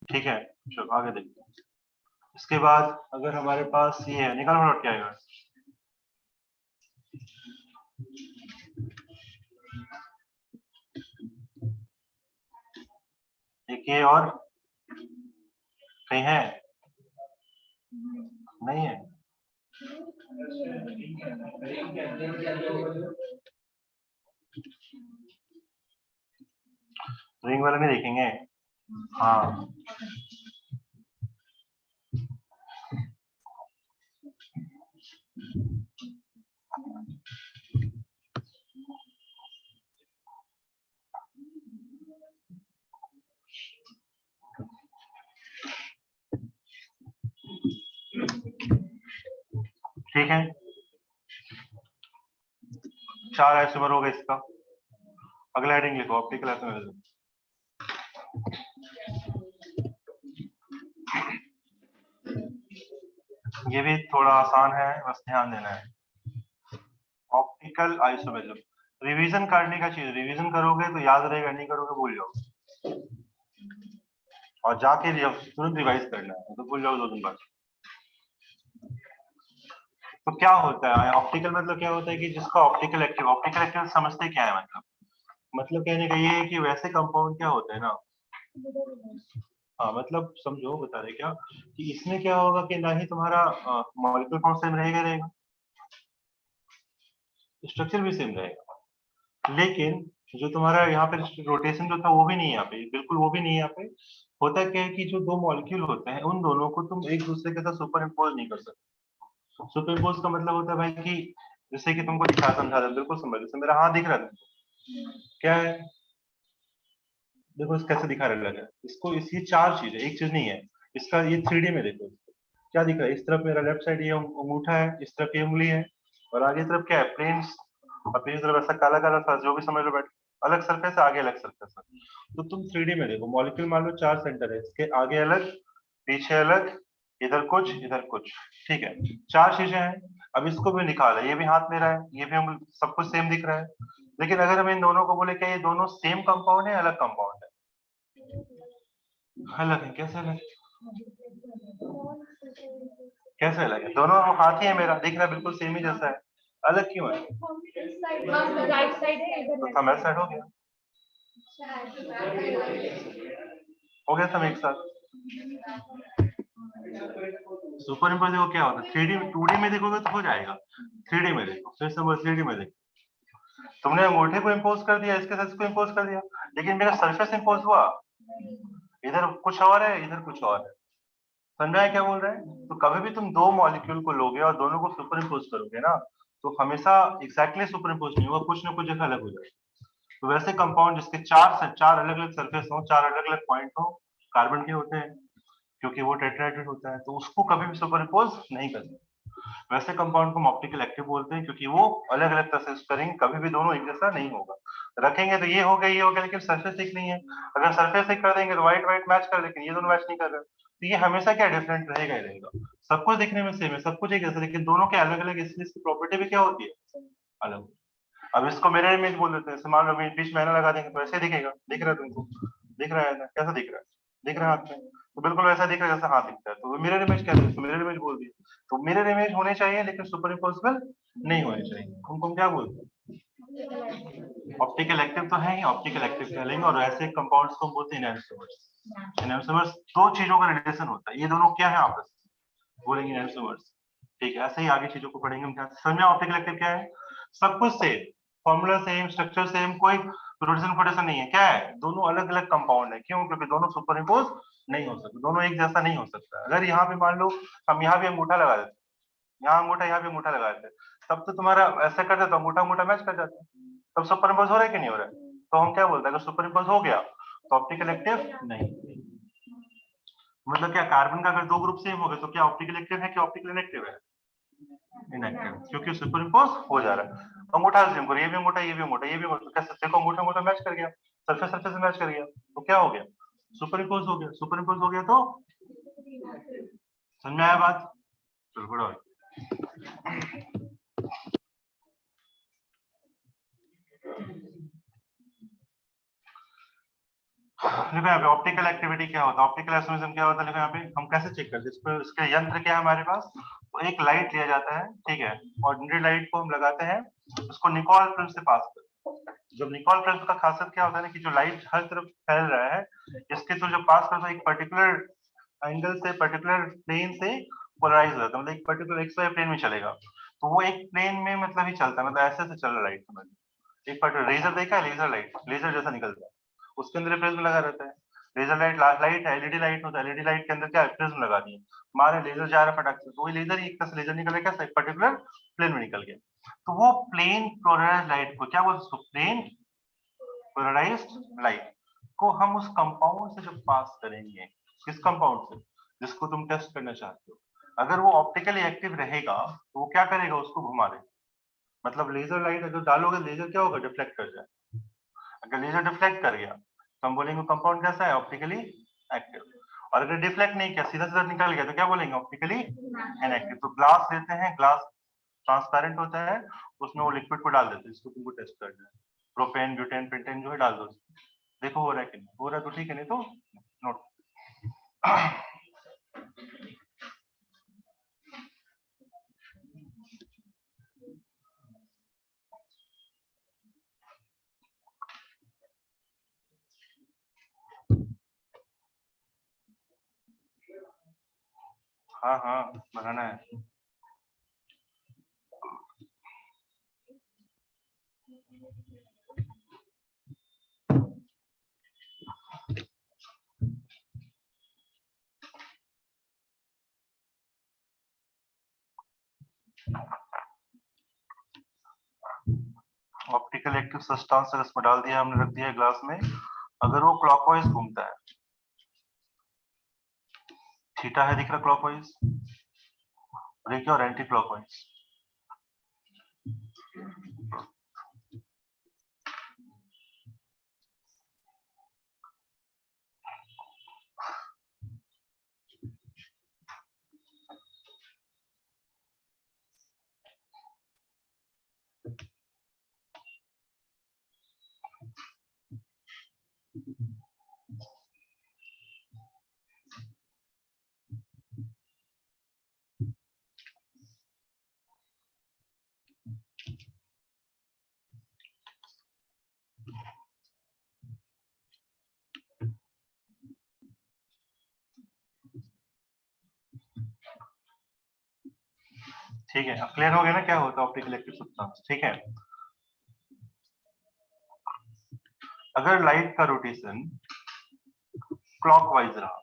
ठीक है, चलो आगे देखते हैं। इसके बाद अगर हमारे पास ये है, निकाल फटाफट क्या आएगा? एक ये और कहीं है? नहीं है। रिंग वाला नहीं देखेंगे। हाँ ठीक है, 4 आइसोमर हो गए इसका। अगला हेडिंग लिखो ऑप्टिकल आइसोमरिज्म। ये भी थोड़ा आसान है, बस ध्यान देना है। ऑप्टिकल आइसोमरिज्म रिवीजन करने का चीज, रिवीजन करोगे तो याद रहेगा, नहीं करोगे भूल जाओगे। और जाके तुरंत रिवाइज करना है, तो भूल जाओ 2 दिन बाद। तो क्या होता है ऑप्टिकल? मतलब क्या होता है कि जिसका ऑप्टिकल एक्टिव समझते क्या है? मतलब कहने का ये है कि वैसे कंपाउंड क्या होते हैं ना, हाँ मतलब समझो, बता रहे क्या कि इसमें क्या होगा कि ना ही तुम्हारा मॉलिक्यूलर फॉर्म सेम रहेगा, स्ट्रक्चर भी सेम रहेगा, लेकिन जो तुम्हारा यहाँ पे रोटेशन जो था वो भी नहीं है यहाँ पे, बिल्कुल वो भी नहीं है यहाँ पे। होता क्या है कि जो 2 मॉलिक्यूल होते हैं उन दोनों को तुम एक दूसरे के साथ सुपर इम्पोज नहीं कर सकते। सुपर इम्पोज का मतलब होता है भाई कि जैसे कि तुमको समझा दे, बिल्कुल समझ, जैसे मेरा हाथ दिख रहा है क्या है, देखो इस कैसे दिखा रहा है इसको, ये 4 चीज है, एक चीज नहीं है। इसका ये 3D में देखो क्या दिख रहा है। इस तरफ मेरा लेफ्ट साइड ये अंगूठा है, इस तरफ ये उंगली है, और आगे तरफ क्या है? प्लेन्स। और पीछे तरफ ऐसा काला काला सा, जो भी समझ लो, बैठ अलग सरफेस है, आगे अलग सरफेस है। तो तुम 3D में देखो, मॉलिक्यूल मान लो 4 सेंटर है, इसके आगे अलग, पीछे अलग, इधर कुछ इधर कुछ, ठीक है, 4 चीजें हैं। अब इसको भी निकाला, ये भी हाथ मेरा है, ये भी उंगली, सब कुछ सेम दिख रहा है। लेकिन अगर हम इन दोनों को बोले क्या ये दोनों सेम कंपाउंड है, अलग कंपाउंड है? अलग है। कैसे अलग? कैसे अलग है? दोनों हाथ ही है, मेरा दिख रहा है बिल्कुल सेम ही जैसा है, अलग क्यों है? राइट साइड है, तो इधर थंब साइड हो गया, हो गया सब एक साथ। सुपर इम्पोज देखो क्या होता है, 3D 2D में देखोगे तो हो जाएगा, 3D में देखो, फिर से 3D में देखो, तुमने अंगूठे को इम्पोज कर दिया, इसके साथ इसको इम्पोज कर दिया, लेकिन मेरा सरफेस इम्पोज हुआ, इधर कुछ और है, इधर कुछ और है। समझा है क्या बोल रहे हैं? तो कभी भी तुम 2 मॉलिक्यूल को लोगे और दोनों को सुपर इम्पोज करोगे ना, तो हमेशा एग्जैक्टली सुपर इम्पोज नहीं होगा, कुछ ना कुछ जगह अलग हो जाएगा। तो वैसे कंपाउंड जिसके 4 अलग अलग सरफेस हो, 4 अलग अलग पॉइंट हो, कार्बन के होते हैं, क्योंकि वो टेट्राहेड्रल होता है, तो उसको कभी भी सुपर इम्पोज नहीं करते। वैसे कंपाउंड को हम ऑप्टिकल एक्टिव बोलते हैं, क्योंकि वो अलग अलग तरह से करेंगे, कभी भी दोनों एक जैसा नहीं होगा। रखेंगे तो ये हो गया, ये हो गया, लेकिन सरफेस एक नहीं है। अगर सरफेस एक कर देंगे तो व्हाइट व्हाइट मैच कर, लेकिन ये दोनों मैच नहीं कर रहे, तो ये हमेशा क्या डिफरेंट रहेगा ही रहेगा। सब कुछ दिखने में सेम है, सब कुछ एक जैसा, लेकिन दोनों के अलग अलग, इसलिए इसकी प्रॉपर्टी भी क्या होती है? अलग। अब इसको मिरर इमेज बोल देते हैं, मान लो बीच में आईना लगा देंगे तो ऐसे दिखेगा, दिख रहा है तुमको? दिख रहा है ना? कैसा दिख रहा है? दिख रहा है हाथ में। तो बिल्कुल वैसा दिख रहा है जैसा हाथ दिखता है, तो मिरर इमेज कहते हैं, तो मिरर इमेज बोल दिया। तो मिरर इमेज होने चाहिए लेकिन सुपर इम्पोसिबल नहीं होने चाहिए। उनको हम क्या बोलते हैं? ऑप्टिकल एक्टिव तो है ही, ऑप्टिकल एक्टिव कह लेंगे। और ऐसे कंपाउंड्स को हम बोलते हैं एनैंसोमर्स। एनैंसोमर्स दो चीजों का रिलेशन होता है, ये दोनों क्या है आपस में, बोलेंगे एनैंसोमर्स। ठीक है, ऐसे ही आगे चीजों को पढ़ेंगे हम। क्या समझ में? ऑप्टिकल एक्टिव क्या है? सब कुछ same, formula same, structure same, कोई रोटेशन फोटेशन नहीं है। क्या है? दोनों अलग अलग कंपाउंड है। क्यों? क्योंकि दोनों सुपर इम्पोज नहीं हो सकते, दोनों एक जैसा नहीं हो सकता। अगर यहाँ पे मान लो हम यहाँ भी अंगूठा लगा देते, यहाँ अंगूठा यहाँ भी अंगूठा लगा देते, तब तो तुम्हारा ऐसा कर देता, अंगूठा अंगूठा मैच कर जाता, तब सुपर इम्पोज हो रहा है कि नहीं हो रहा है? तो हम क्या बोलते हैं, अगर सुपर इम्पोज हो गया तो ऑप्टिकल एक्टिव नहीं। मतलब क्या, कार्बन का अगर दो ग्रुप सेम हो गए तो क्या ऑप्टिकल एक्टिव है कि ऑप्टिकल इनएक्टिव है? इनएक्टिव, क्योंकि सुपर इम्पोज हो जा रहा है। अंगूठा सेम करो, ये भी अंगूठा, ये भी अंगूठा, ये भी अंगूठा, तो कैसे देखो, अंगूठा अंगूठा मैच कर गया, सरफेस सरफेस से मैच कर गया, तो क्या हो गया? सुपर इम्पोज हो गया। सुपर इम्पोज हो गया तो समझ में आया बात? चलो बड़ा देखो यहाँ पे ऑप्टिकल एक्टिविटी क्या होता है, ऑप्टिकल एस्ट्रोनॉमिज्म क्या होता है। देखो यहाँ पे हम कैसे चेक करते हैं इसको, इसके यंत्र क्या है हमारे पास। तो एक लाइट लिया जाता है, ठीक है, ऑर्डिनरी लाइट को हम लगाते हैं, उसको निकोल प्रिज्म से पास करते हैं। जब निकोल प्रिज्म का खासियत क्या होता है ना, कि जो लाइट हर तरफ फैल रहा है, इसके थ्रू जब पास करते हैं एक पर्टिकुलर एंगल से, पर्टिकुलर प्लेन से पोलराइज हो जाता है, मतलब एक पर्टिकुलर एक्स वाई प्लेन में चलेगा। तो वो एक प्लेन में मतलब ही चलता है, मतलब ऐसे से चल रहा है लाइट, समझ। एक पर्टिकुलर लेजर देखा है, लेजर लाइट, लेजर जैसा निकलता है, उसके अंदर प्रिज्म लगा रहता है। लेजर लाइट, लाइट है, एलईडी लाइट होता है, एलईडी लाइट के अंदर क्या है, प्रिज्म लगा दिए, हमारे लेजर जा रहा है फटाक से, तो वही लेजर एक तरह से लेजर निकल गया, एक पर्टिकुलर प्लेन में निकल गया। तो वो प्लेन पोलराइज्ड लाइट को क्या बोलते हैं, प्लेन पोलराइज्ड लाइट को हम उस कंपाउंड से जब पास करेंगे, किस कंपाउंड से, जिसको तुम टेस्ट करना चाहते हो, अगर वो ऑप्टिकली एक्टिव रहेगा तो वो क्या करेगा, उसको घुमा देगा। मतलब लेजर लाइट अगर डालोगे, लेजर क्या होगा, डिफ्लेक्ट कर जाए। अगर लेजर डिफ्लेक्ट कर गया तो हम बोलेंगे कंपाउंड कैसा है, ऑप्टिकली एक्टिव। और अगर डिफ्लेक्ट नहीं किया, सीधा सीधा निकल गया, तो क्या बोलेंगे, ऑप्टिकली इनएक्टिव। तो ग्लास लेते हैं, ग्लास ट्रांसपेरेंट होता है, उसमें वो लिक्विड को डाल देते हैं, इसको तुमको टेस्ट करना है, प्रोपेन ब्यूटेन पेंटेन जो है डाल दो, देखो हो रहा है कि नहीं हो रहा है, तो ठीक है, नहीं तो नोट। हाँ हाँ, बनाना है। ऑप्टिकल एक्टिव सब्सटेंस इसमें डाल दिया हमने, रख दिया ग्लास में। अगर वो क्लॉकवाइज घूमता है, थीटा है दिख रहा क्लॉकवाइज, देखिए, और एंटी क्लॉकवाइज, ठीक है। अब क्लियर हो गया ना क्या होता है ऑप्टिकल एक्टिव सब्सटेंस, ठीक है। अगर लाइट का रोटेशन क्लॉकवाइज रहा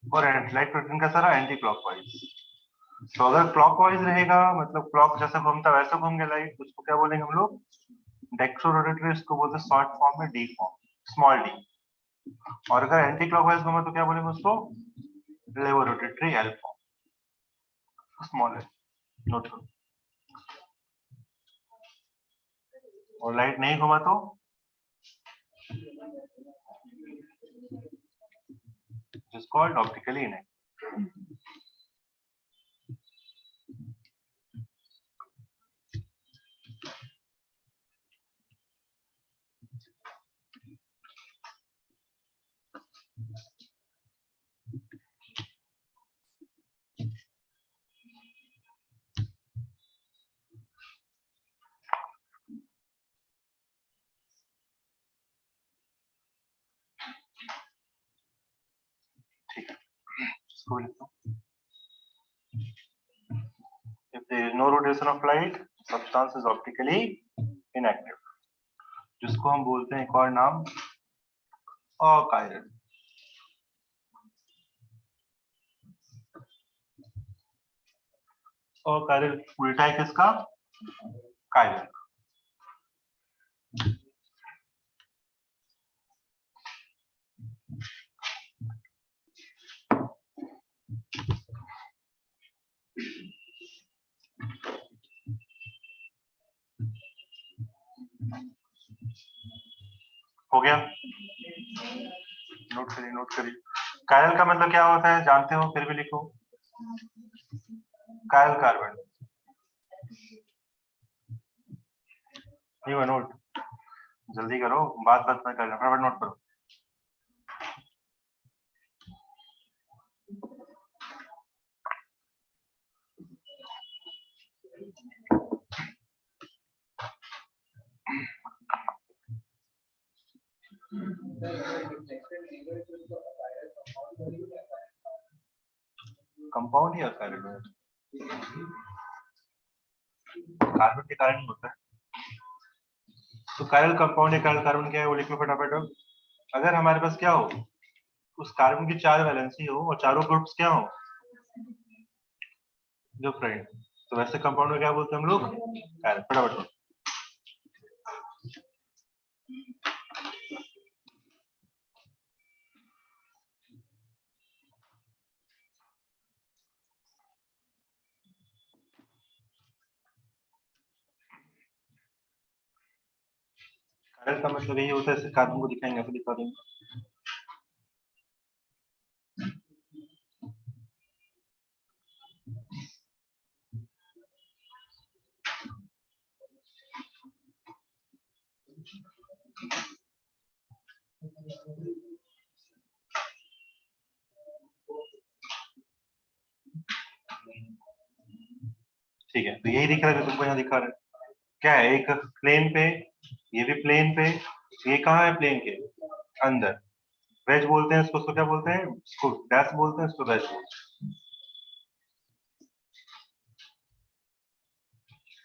और लाइट रोटेशन कैसा रहा, एंटी क्लॉकवाइज, तो अगर क्लॉकवाइज रहेगा मतलब क्लॉक जैसे घूमता वैसे घूम गया लाइट, उसको क्या बोलेंगे हम लोग, डेक्स्ट्रोरोटेटरी, इसको बोलते हैं शॉर्ट फॉर्म में डी फॉर्म, स्मॉल डी। और अगर एंटी क्लॉकवाइज घूमा तो क्या बोलेंगे उसको, लेवोरोटेटरी, एल फॉर्म, स्मॉल है, नोट करो। और लाइट नहीं घुमा तो इज कॉल्ड ऑप्टिकली इनएक्टिव। इसको भी लिखता हूँ। If there is no rotation of light, substance is optically inactive. जिसको हम बोलते हैं एक और नाम अकायरल। अकायरल उल्टा है किसका? कायरल। हो गया? नोट करिए, नोट करिए। कायरल का मतलब क्या होता है जानते हो, फिर भी लिखो। Chiral carbon. ये नोट जल्दी करो, बात बात में करना, फटाफट नोट करो। कंपाउंड ही अकायरल है, कार्बन के कारण होता है। तो कायरल कंपाउंड या कायरल कार्बन क्या है वो लिखो फटाफट। अगर हमारे पास क्या हो, उस कार्बन की 4 वैलेंसी हो और चारों ग्रुप्स क्या हो, डिफरेंट, तो वैसे कंपाउंड में क्या बोलते हैं हम लोग? कायरल। फटाफट। कायरल का मतलब यही होता है, ऐसे कार्बन को दिखाएंगे, ऐसे दिखा देंगे। ठीक है, तो यही दिख रहा है जो तुमको यहाँ दिखा रहे हैं। क्या है, एक प्लेन पे, ये भी प्लेन पे, ये कहाँ है प्लेन के अंदर। वेज बोलते हैं इसको, क्या बोलते हैं इसको? डैश बोलते हैं इसको, वेज बोलते हैं।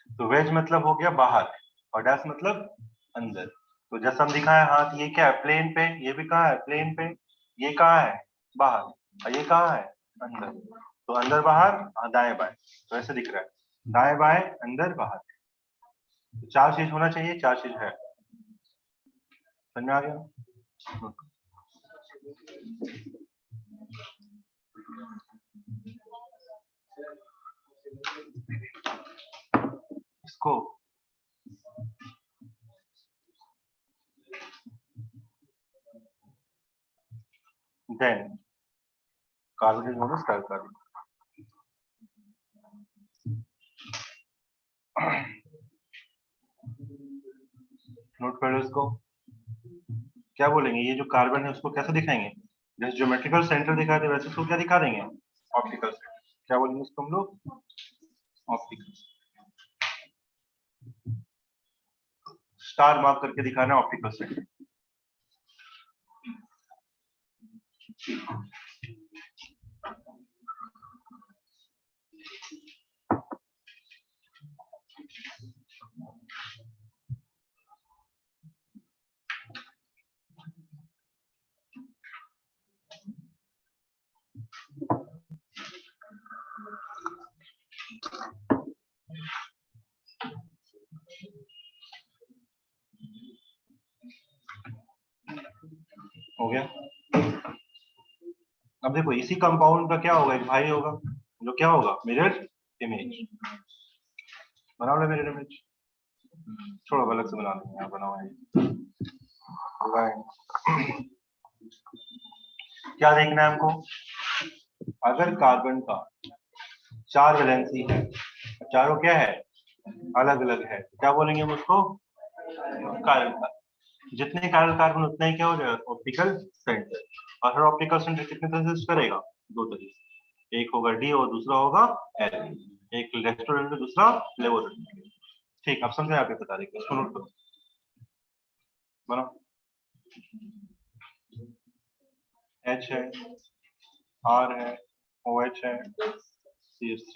तो वेज मतलब हो गया बाहर और डैश मतलब अंदर। तो जैसा हम दिखाए हाथ, ये क्या है प्लेन पे, ये भी कहाँ है प्लेन पे, ये कहाँ है बाहर, और ये कहाँ है अंदर। तो अंदर बाहर दाएं बाएं, तो ऐसे दिख रहा है, दाएं बाएं अंदर बाहर। तो 4 चीज होना चाहिए, 4 चीज है। समझ में आ गया? इसको then carbon is known as carbon। Note कर लो इसको। क्या बोलेंगे, ये जो कार्बन है उसको कैसे दिखाएंगे? जैसे ज्योमेट्रिकल सेंटर दिखाते वैसे उसको क्या दिखा देंगे? Optical centre. क्या बोलेंगे इसको हम लोग? ऑप्टिकल। स्टार मार्क करके दिखाना ऑप्टिकल सेंटर। हो गया? अब देखो इसी कंपाउंड का क्या होगा, एक भाई होगा जो क्या होगा, मिरर इमेज। बना लो मिरर इमेज, छोड़ो अलग से बना लेंगे, यहाँ बना हुआ है। क्या देखना है हमको? अगर कार्बन का 4 वैलेंसी है, चारों क्या है अलग अलग है, क्या बोलेंगे हम उसको? Chiral carbon. जितने कायरल कार्बन उतना ही क्या हो जाएगा, ऑप्टिकल सेंटर। और हर ऑप्टिकल सेंटर कितने तरह से यूज करेगा? 2 तरह से, एक होगा डी और दूसरा होगा एल। एक रेस्टोरेंट में, दूसरा लेबोरेटरी में। ठीक, अब समझे आपके बता रहे, इसको नोट करो, बनाओ। एच है, आर है, OH है, CH3।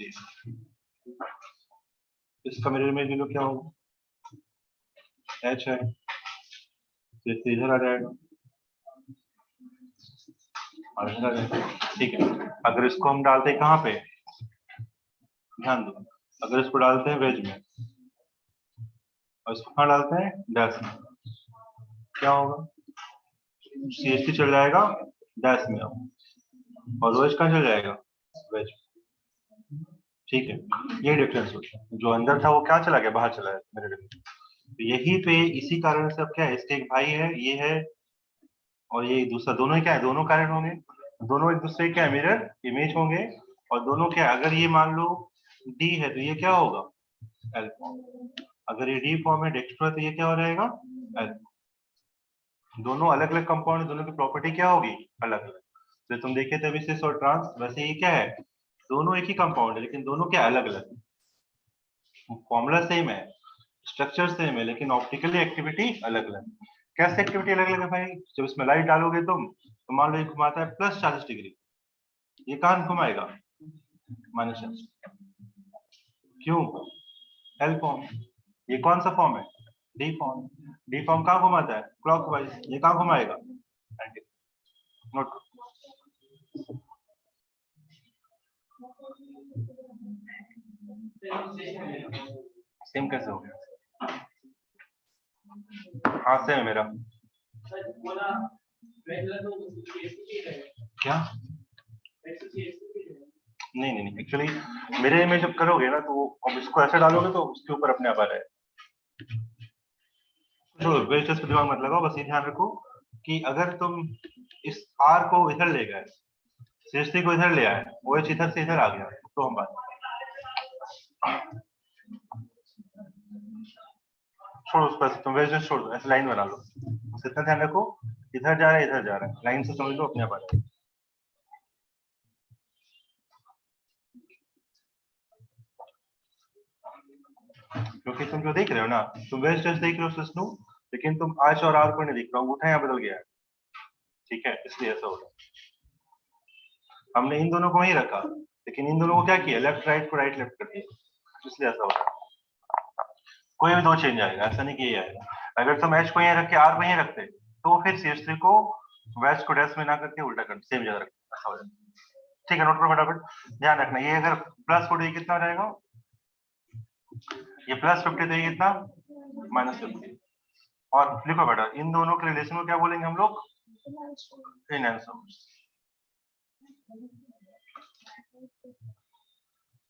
इसका मिरर इमेज ले लो, क्या होगा? H है, CH3 इधर आ जाएगा और इधर आ जाएगा। ठीक है, अगर इसको हम डालते हैं कहाँ पे, ध्यान दो, अगर इसको डालते हैं वेज में और इसको कहाँ डालते हैं, डैश में, क्या होगा? CH3 चल जाएगा डैश में और OH कहाँ चल जाएगा, वेज। ठीक है, ये डिफरेंस होता है, जो अंदर था वो क्या चला गया, बाहर चला गया मेरे लिए। तो यही पे इसी कारण से अब क्या है, इसके एक भाई है, ये है और ये दूसरा, दोनों ही क्या है, दोनों कारण होंगे, दोनों एक दूसरे के क्या है, मिरर इमेज होंगे। और दोनों क्या है, अगर ये मान लो D है तो ये क्या होगा, L फॉर्म। अगर ये D फॉर्म है, डेक्स्ट्रो है, तो ये क्या हो जाएगा, L। दोनों अलग अलग कंपाउंड, दोनों की प्रॉपर्टी क्या होगी, अलग अलग। तो तुम देखे थे अभी सिस और ट्रांस, वैसे ये क्या है, दोनों एक ही कंपाउंड है लेकिन दोनों क्या अलग अलग, फॉर्मूला सेम है, स्ट्रक्चर सेम है, लेकिन ऑप्टिकली एक्टिविटी अलग अलग। कैसे एक्टिविटी अलग अलग है भाई, जब इसमें लाइट डालोगे तुम तो मान लो ये घुमाता है +40°, ये कहां घुमाएगा, -40। क्यों, एल फॉर्म। ये कौन सा फॉर्म है, डी फॉर्म। डी फॉर्म कहां घुमाता है, क्लॉकवाइज, ये कहां घुमाएगा, एंटी। नोट, सेम कैसे हो गया, हाँ सेम है मेरा, क्या, नहीं नहीं नहीं, एक्चुअली मेरे में जब करोगे ना तो अब इसको ऐसे डालोगे तो उसके ऊपर अपने आप आ रहा है। तो वेज पे दिमाग मत लगाओ, बस ये ध्यान रखो कि अगर तुम इस R को इधर ले गए, CH3 को इधर ले आए, OH इधर से इधर आ गया, तो हम बात छोड़ो, उस पर तुम वेज छोड़ दो, ऐसे लाइन बना लो, बस इतना ध्यान रखो, इधर जा रहा है इधर जा रहा है, लाइन से समझ लो, अपने आप आ रहा है। क्योंकि तुम जो देख रहे हो ना, तुम वेज टेस्ट देख रहे हो सिस्टू, लेकिन तुम H और R को नहीं देख रहे हो, अंगूठा यहाँ बदल गया है, ठीक है, इसलिए ऐसा हो रहा है। हमने इन दोनों को वहीं रखा, लेकिन इन दोनों को क्या किया, लेफ्ट राइट को राइट लेफ्ट कर दिया, इसलिए ऐसा हो रहा है। कोई भी दो चेंज आएगा, ऐसा नहीं कि ये आएगा। अगर तुम H को यहीं रख के R को यहीं रखते तो फिर CH3 को वेज को डैश में ना करके उल्टा कर सेम जगह रखते, ऐसा हो जाएगा। ठीक है, नोट करो फटाफट, ध्यान रखना, ये अगर +40 ये कितना हो जाएगा, ये +50 तो ये कितना, -50। और लिखो बेटा, इन दोनों के रिलेशन को क्या बोलेंगे हम लोग, enhancers.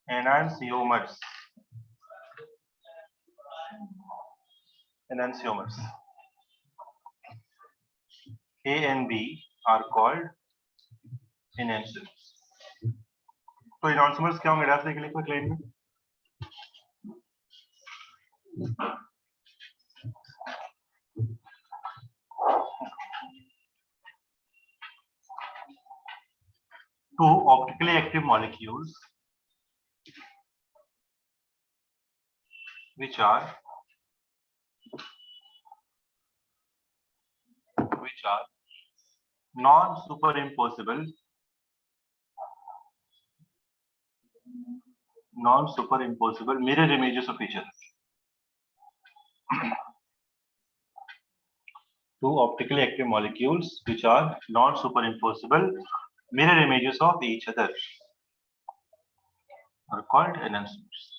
enantiomers, enantiomers, A and B are called enantiomers। तो enantiomers क्या होंगे, डैश देख लिखो एक लाइन में, two optically active molecules which are non-superimposable mirror images of each other. Two optically active molecules which are non-superimposable mirror images of each other are called enantiomers.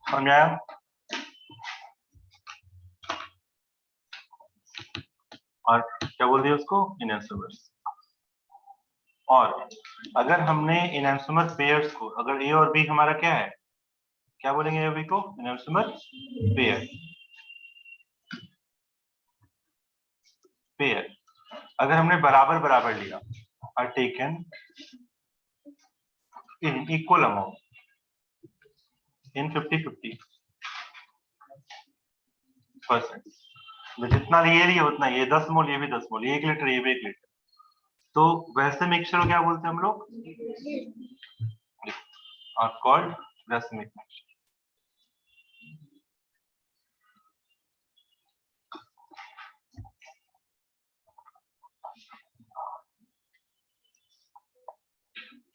समझ में आया? और क्या बोल दिया उसको, enantiomers। और अगर हमने enantiomer पेयर्स को, अगर A और B हमारा क्या है, क्या बोलेंगे A और B को, enantiomer पेयर। अगर हमने बराबर बराबर लिया, are taken in equal amount in 50-50%, जितना ये लिए उतना, ये 10 मोल, ये भी 10 मोल, ये 1 लीटर, ये भी 1 लीटर, तो वैसे मिक्सचर को क्या बोलते हैं हम लोग, are called racemic mixture।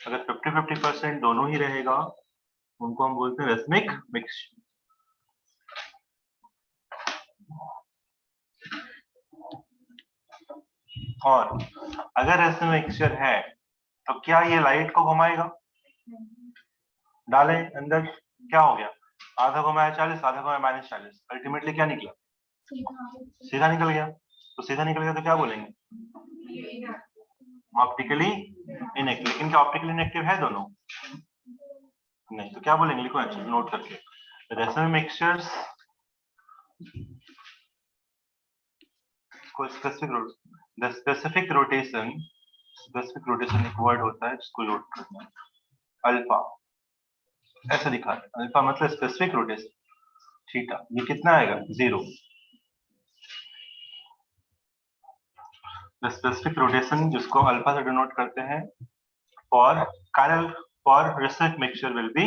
अगर 50-50% दोनों ही रहेगा उनको हम बोलते हैं रेसमिक मिक्सचर। और अगर रेसमिक मिक्सचर है तो क्या ये लाइट को घुमाएगा? डालें अंदर, क्या हो गया? आधा घुमाया 40, आधा घुमाया -40, अल्टीमेटली क्या निकला? सीधा निकल गया। तो सीधा निकल गया तो क्या बोलेंगे? Optically inactive. लेकिन क्या ऑप्टिकली इनएक्टिव है दोनों? नहीं। तो क्या बोलेंगे? लिखो अच्छे नोट करके। रेसमिक मिक्सचर्स को स्पेसिफिक रोटेशन एक वर्ड होता है जिसको नोट करना है, अल्फा। ऐसे लिखा है, अल्फा मतलब स्पेसिफिक रोटेशन। थीटा ये कितना आएगा? 0। स्पेसिफिक रोटेशन जिसको अल्फा से डिनोट करते हैं for chiral for racemic mixture will be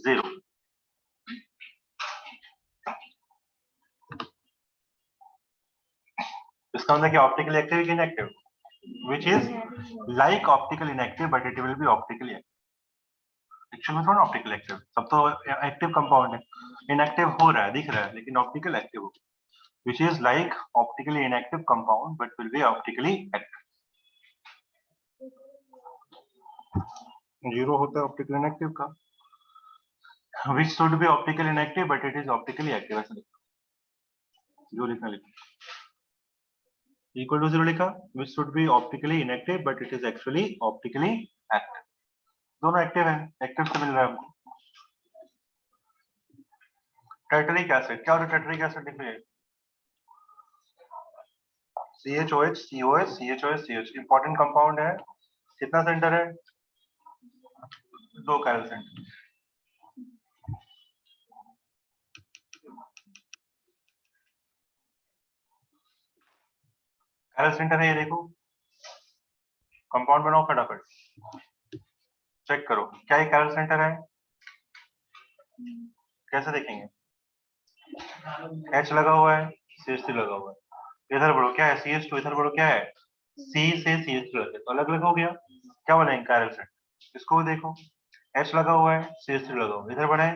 0। इसका मतलब क्या? ऑप्टिकली एक्टिव कि inactive? Which is like optical inactive but it will be optically active. Actual में थोड़ा ऑप्टिकल एक्टिव, सब तो एक्टिव कंपाउंड है, इनएक्टिव हो रहा है, दिख रहा है, लेकिन ऑप्टिकल एक्टिव हो, which is like optically inactive compound but will be optically active। 0 होता है ऑप्टिकल इनएक्टिव का, which should be optically inactive but it is optically active। ऐसा लिखा, जो लिखना लिखा, equal to 0 लिखा, which should be optically inactive but it is actually optically active। दोनों एक्टिव है, एक्टिव से मिल रहा है हमको। टर्टरिक एसिड, क्या होता है टर्टरिक एसिड? लिखिए CHOH COH CHOH CH, important compound है। कितना सेंटर है? 2 कायरल सेंटर। कायरल सेंटर है ये, देखो कंपाउंड बनाओ फटाफट, चेक करो क्या ये कायरल सेंटर है? कैसे देखेंगे? H लगा हुआ है, CH3 लगा हुआ है, इधर बढ़ो क्या है? CH2, इधर बढ़ो क्या है? C से CH2 लगे तो अलग अलग हो गया, क्या बोलेंगे? Chiral centre. इसको देखो, H लगा हुआ है, CH3 लगा हुआ है, इधर बढ़े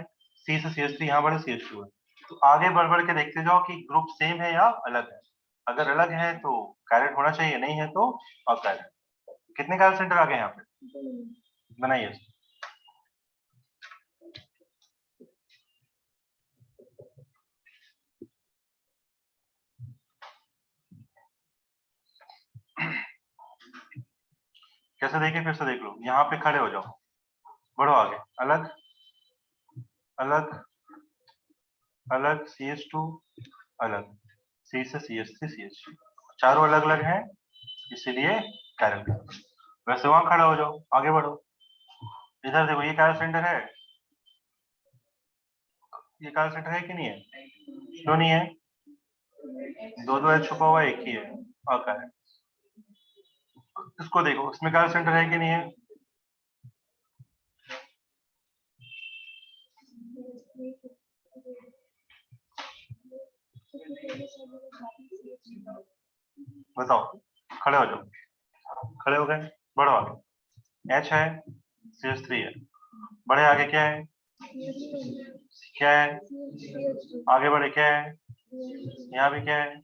C से CH3, यहाँ बढ़े CH2 है। तो आगे बढ़ बढ़ के देखते जाओ कि ग्रुप सेम है या अलग है। अगर अलग है तो कायरल होना चाहिए, नहीं है तो अकायरल। कितने कायरल सेंटर आ गए यहाँ पे? बनाइए। कैसे देखे? फिर से देख लो, यहाँ पे खड़े हो जाओ, बढ़ो आगे, अलग अलग अलग, CH2 अलग, C से CH3 CH3, चारों अलग अलग हैं, इसीलिए कायरल। वैसे वहां खड़ा हो जाओ, आगे बढ़ो, इधर देखो, ये कायरल सेंटर है, ये कायरल सेंटर है कि नहीं है? क्यों नहीं है? दो दो है, छुपा हुआ एक ही है, अकायरल। इसको देखो, इसमें कायरल सेंटर है कि नहीं है? बताओ, खड़े हो जाओ, खड़े हो गए, बढ़ो आगे, H है, CH3 है, बढ़े आगे, क्या है? क्या है? आगे बढ़े, क्या है? यहाँ भी क्या है?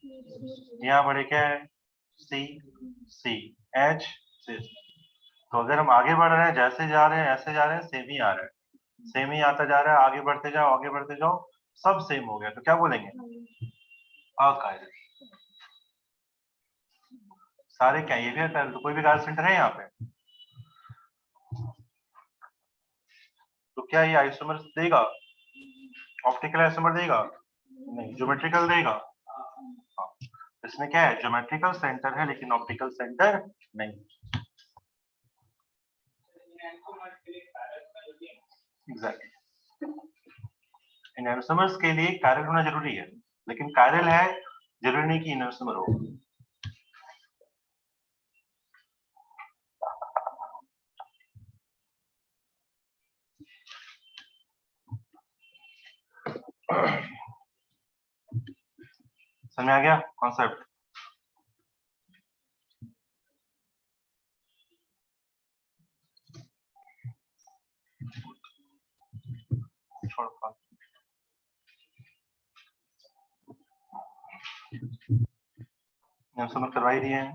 यहाँ बढ़े, क्या है? C C H C। तो अगर हम आगे बढ़ रहे हैं, जैसे जा रहे हैं ऐसे जा रहे हैं, सेम ही आ रहा है, सेम ही आता जा रहा है, आगे बढ़ते जाओ, आगे बढ़ते जाओ, सब सेम हो गया, तो क्या बोलेंगे? अकायरल। सारे क्या ये भी है कायरल? तो कोई भी कायरल सेंटर है यहाँ पे? तो क्या ये आइसोमर देगा? ऑप्टिकल आइसोमर देगा? नहीं। ज्योमेट्रिकल देगा? हाँ। इसमें क्या है? ज्योमेट्रिकल सेंटर है लेकिन ऑप्टिकल सेंटर नहीं। एग्जैक्टली। इन आइसोमर्स के लिए कायरल होना जरूरी है, लेकिन कायरल है जरूरी नहीं कि इन आइसोमर हो। समझ में आ गया कॉन्सेप्ट? शॉर्टफॉल। समझ करवाई दिए हैं।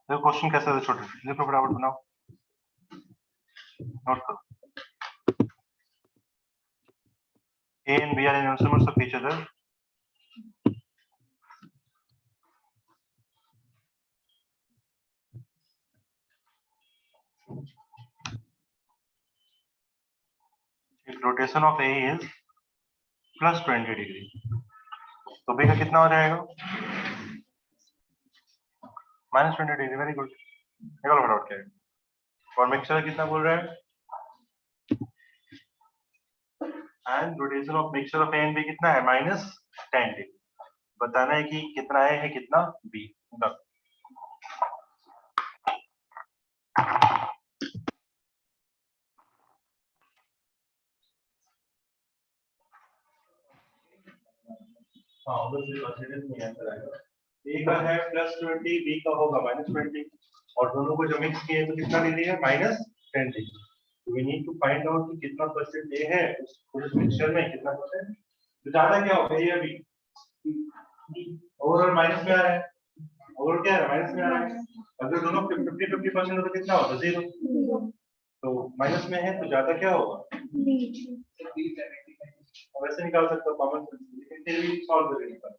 देखो क्वेश्चन कैसे थे छोटे, देखो फटाफट बनाओ, नोट करो। A and B are isomers of each other. If rotation of A is plus 20 degree, तो B का कितना हो जाएगा? Minus 20 degree. वेरी गुड, निकालो फटाफट क्या है। और मिक्सचर कितना बोल रहा है? And rotation of mixture of A and B कितना है? Minus 10 degree. बताना है कि कितना ए है कितना बी। हाँ ए का है प्लस 20, बी का होगा माइनस 20, और दोनों को जब मिक्स किए तो कितना डिग्री है? Minus 10 degree. तो we need to find out कि कितना परसेंट ए है उस मिक्सचर में, कितना परसेंट। तो ज्यादा क्या होगा, ए या बी? ओवरऑल माइनस में आ रहा है, ओवरऑल क्या है? माइनस में आ रहा है। अगर दोनों 50-50% हो तो कितना होगा? 0। तो माइनस में है तो ज्यादा क्या होगा? वैसे निकाल सकते हो कॉमन सेंस, लेकिन फिर भी सॉल्व करके निकालो।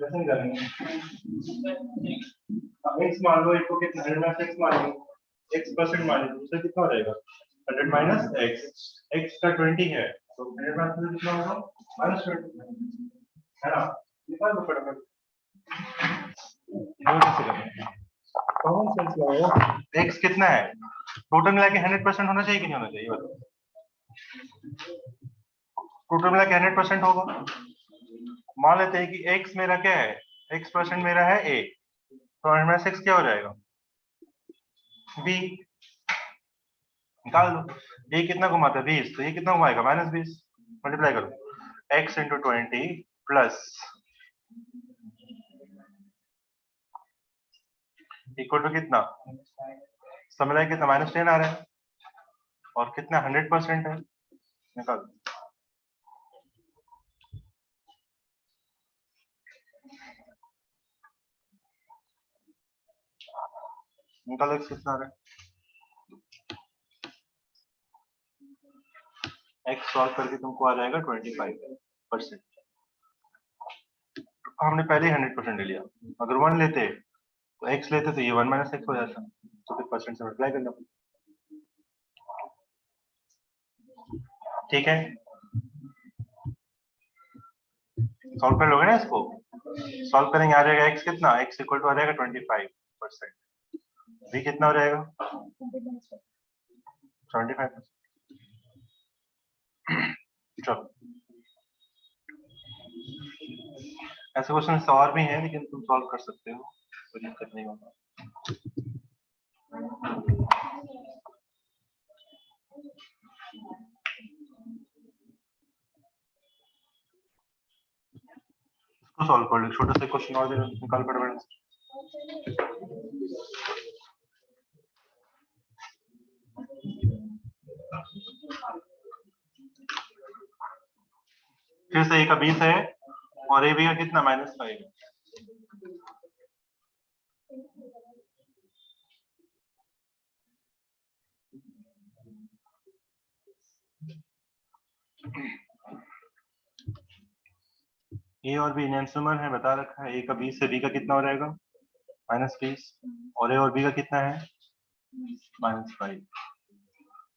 कैसे करेंगे? x मान लो, इसको कितना 100 माइनस x मान लो, x% मान लो, उससे कितना हो जाएगा? 100 माइनस x, x का 20 है तो 100 माइनस कितना होगा? माइनस 20 है ना। निकाल दो फटाफट। कैसे करेंगे? कॉमन सेंस लगाओ। x कितना है? टोटल मिला के 100% होना चाहिए कि नहीं होना चाहिए? टोटल मिला के 100% होगा। मान लेते हैं कि x मेरा क्या है? x% मेरा है a, तो 100 में 6 क्या हो जाएगा? b। निकाल लो। a कितना घुमाता है? 20, तो ये कितना घुमाएगा? माइनस 20। मल्टीप्लाई करो, x into 20 plus equal to कितना? समझ कितना? माइनस 10 आ रहा है, और कितना 100% है। निकाल निकालो, x कितना आ रहा है? x सॉल्व करके तुमको आ जाएगा 25%। हमने पहले ही 100% ले लिया। अगर 1 लेते तो x लेते तो ये 1 माइनस x हो जाता, तो फिर परसेंट से मल्टीप्लाई करना। ठीक है, सॉल्व कर लोगे ना इसको? सॉल्व करेंगे, आ जाएगा x कितना? x इक्वल टू आ जाएगा 25%। b कितना हो जाएगा? 75%। चलो, ऐसे क्वेश्चन और भी हैं, लेकिन तुम सॉल्व कर सकते हो, कोई दिक्कत नहीं होगा। सॉल्व कर लो, छोटे से क्वेश्चन और निकाल पड़े। फिर से a का 20 है और a b का कितना -5 है। a और b नेम्सुमर है, बता रखा है। a का 20 से b का कितना हो जाएगा -20 और a और b का कितना है -5।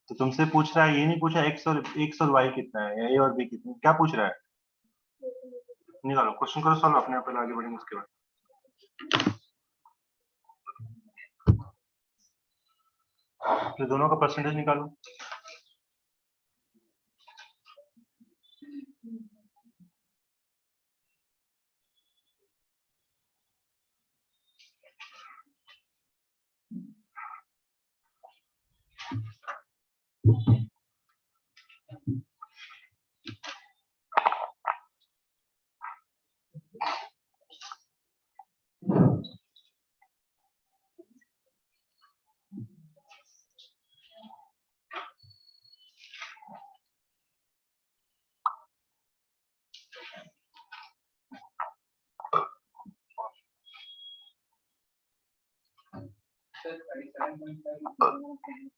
तो तुमसे पूछ रहा है, ये नहीं पूछा x और y कितना है या a और b कितना है, क्या पूछ रहा है? निकालो, क्वेश्चन करो सॉल्व, अपने आप आगे बढ़ेंगे उसके बाद। तो दोनों का परसेंटेज निकालो।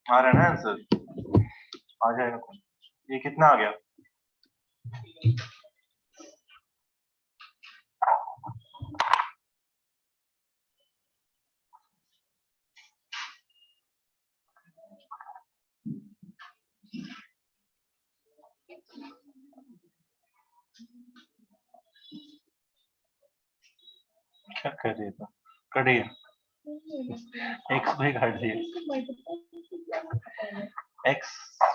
आ रहा है ना आंसर? आ जाएगा। ये कितना आ गया? क्या कर रही है? कट गया। x भी काट दिया। x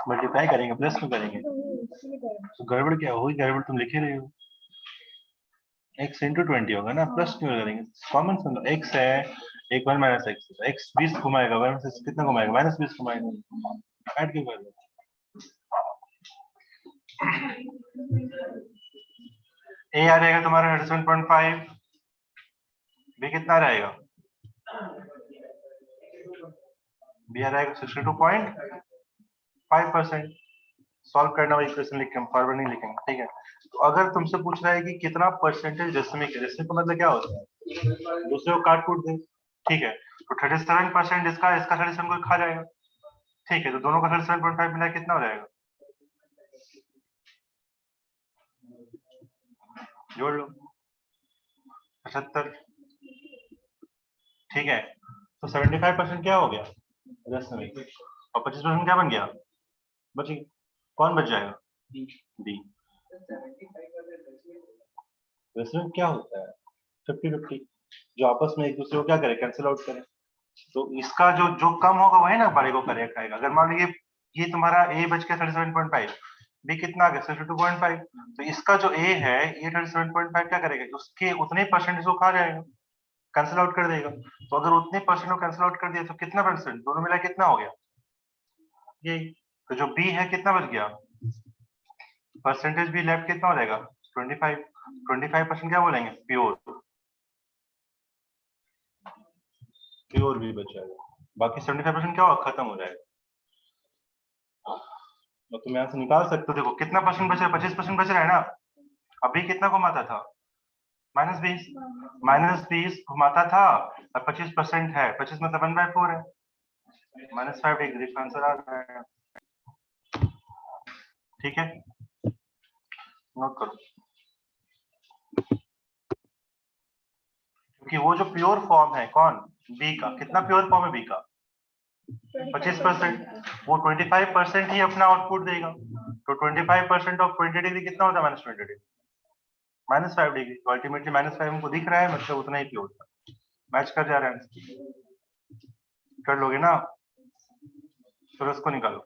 मल्टीप्लाई करेंगे प्लस में करेंगे तो गड़बड़ क्या होगी? गड़बड़ तुम लिखे रहे हो। x इंटू 20 होगा ना, प्लस क्यों करेंगे? कॉमन समझो, x है एक बार माइनस एक्स, एक्स 20 घुमाएगा, माइनस कितना घुमाएगा? -20 घुमाएगा। ऐड क्यों कर रहे हो? a आ जाएगा तुम्हारा 37.5, b कितना रहेगा? b आ जाएगा 62.5%। सॉल्व करना हुआ इक्वेशन लिख के हम फॉरवर्ड नहीं लिखेंगे, ठीक है। तो अगर तुमसे पूछ रहा है कि कितना परसेंटेज डेसिमिक है, डेसिमिक का मतलब क्या होता है? दूसरे को काट कूट दे, ठीक है। तो 37% इसका 37 को खा जाएगा, ठीक है। तो दोनों का 37.5 मिला कितना हो जाएगा? जोड़ लो 75, ठीक है। तो 75% क्या हो गया डेसिमिक, और 25% क्या बन गया? बची कौन बच जाएगा? डी। डेसिमिक क्या होता है? 50-50, जो आपस में एक दूसरे को क्या करे? कैंसिल आउट करे। तो इसका जो जो कम होगा वही ना बड़े को करेक्ट आएगा। अगर मान लीजिए ये तुम्हारा a बच गया 37.5, b कितना आ गया 62.5, तो इसका जो a है ये 37.5 क्या करेगा? उसके उतने परसेंट को खा जाएगा, कैंसिल आउट कर देगा। तो अगर उतने परसेंट को कैंसिल आउट कर दिया तो कितना परसेंट दोनों मिला कितना हो गया? यही। तो जो b है कितना बच गया? परसेंटेज भी लेफ्ट कितना हो जाएगा? 25। 25% क्या बोलेंगे? प्योर, प्योर भी बच जाएगा। बाकी 75% क्या होगा? खत्म हो जाएगा। तो तुम यहाँ से निकाल सकते हो। देखो कितना परसेंट बच रहा है? 25% बच रहा है ना। अभी कितना घुमाता था? -20, -20 घुमाता था और 25% है, 25 मतलब 1/4 है, -5 डिग्री का आंसर आ रहा है, ठीक है। नोट करो, क्योंकि वो जो प्योर फॉर्म है कौन? बी का। कितना प्योर फॉर्म है बी का? 25%। वो 25% ही अपना आउटपुट देगा। तो 25% ऑफ 20 डिग्री कितना होता है? -20 डिग्री, -5 डिग्री। तो अल्टीमेटली -5 हमको दिख रहा है, मतलब उतना ही प्योर था। मैच कर जा रहा है, कर लोगे ना? तो इसको निकालो,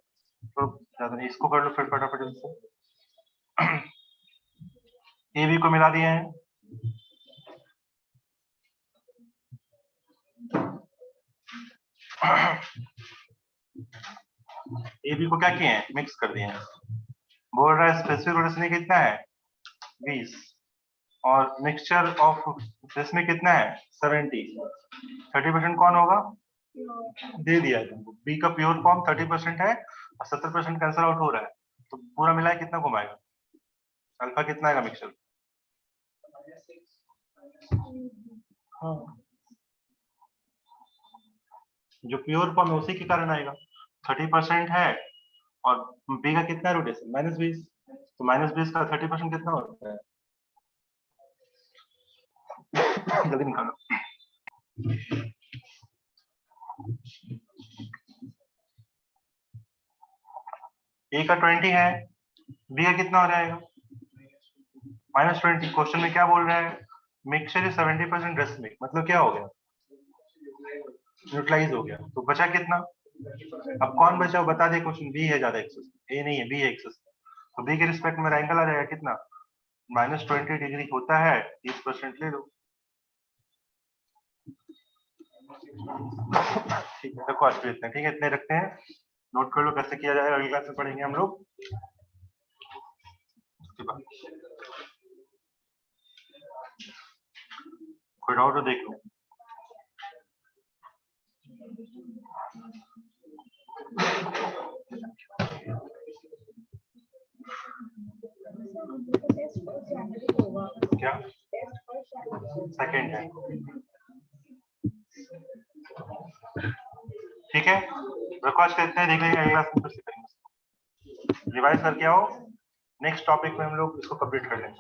तो ज्यादा नहीं, इसको कर लो फिर फटाफट इसको। ए बी को मिला दिए हैं, ए बी को क्या किए हैं? मिक्स कर दिए हैं। बोल रहा है स्पेसिफिक रोटेशन कितना है? 20, और मिक्सचर ऑफ इसमें कितना है 70, 30% कौन होगा, दे दिया है तुमको। बी का प्योर फॉर्म 30% है और 70% कैंसिल आउट हो रहा है, तो पूरा मिलाए कितना घुमाएगा, अल्फा कितना आएगा मिक्सचर। हाँ, जो प्योर फॉर्म है उसी के कारण आएगा। 30% है और बी का कितना रोटेशन -20, तो -20 का 30% कितना होता है, जल्दी निकालो। ए का 20 है, बी का कितना हो जाएगा -20। क्वेश्चन में क्या बोल रहा है, मिक्सचर इज 70% रेस्मिक, मतलब क्या हो गया, न्यूट्रलाइज हो गया, तो बचा कितना। अब कौन बचा वो बता दे क्वेश्चन, बी है ज्यादा एक्सेस, ए नहीं है, बी है एक्सेस, तो बी के रिस्पेक्ट में एंगल आ जाएगा कितना, -20 डिग्री होता है, 30% ले लो। ठीक है, रखो आज के लिए इतना, ठीक है, इतने रखते हैं, नोट कर लो कैसे किया जाएगा, अगली क्लास में पढ़ेंगे हम लोग। उसके बाद कोई डाउट हो देख लो। क्या सेकेंड है, ठीक है, रखो आज के इतने, देख लेंगे अगली क्लास में, फिर से करेंगे, रिवाइज करके आओ, नेक्स्ट टॉपिक में हम लोग इसको कंप्लीट कर लेंगे।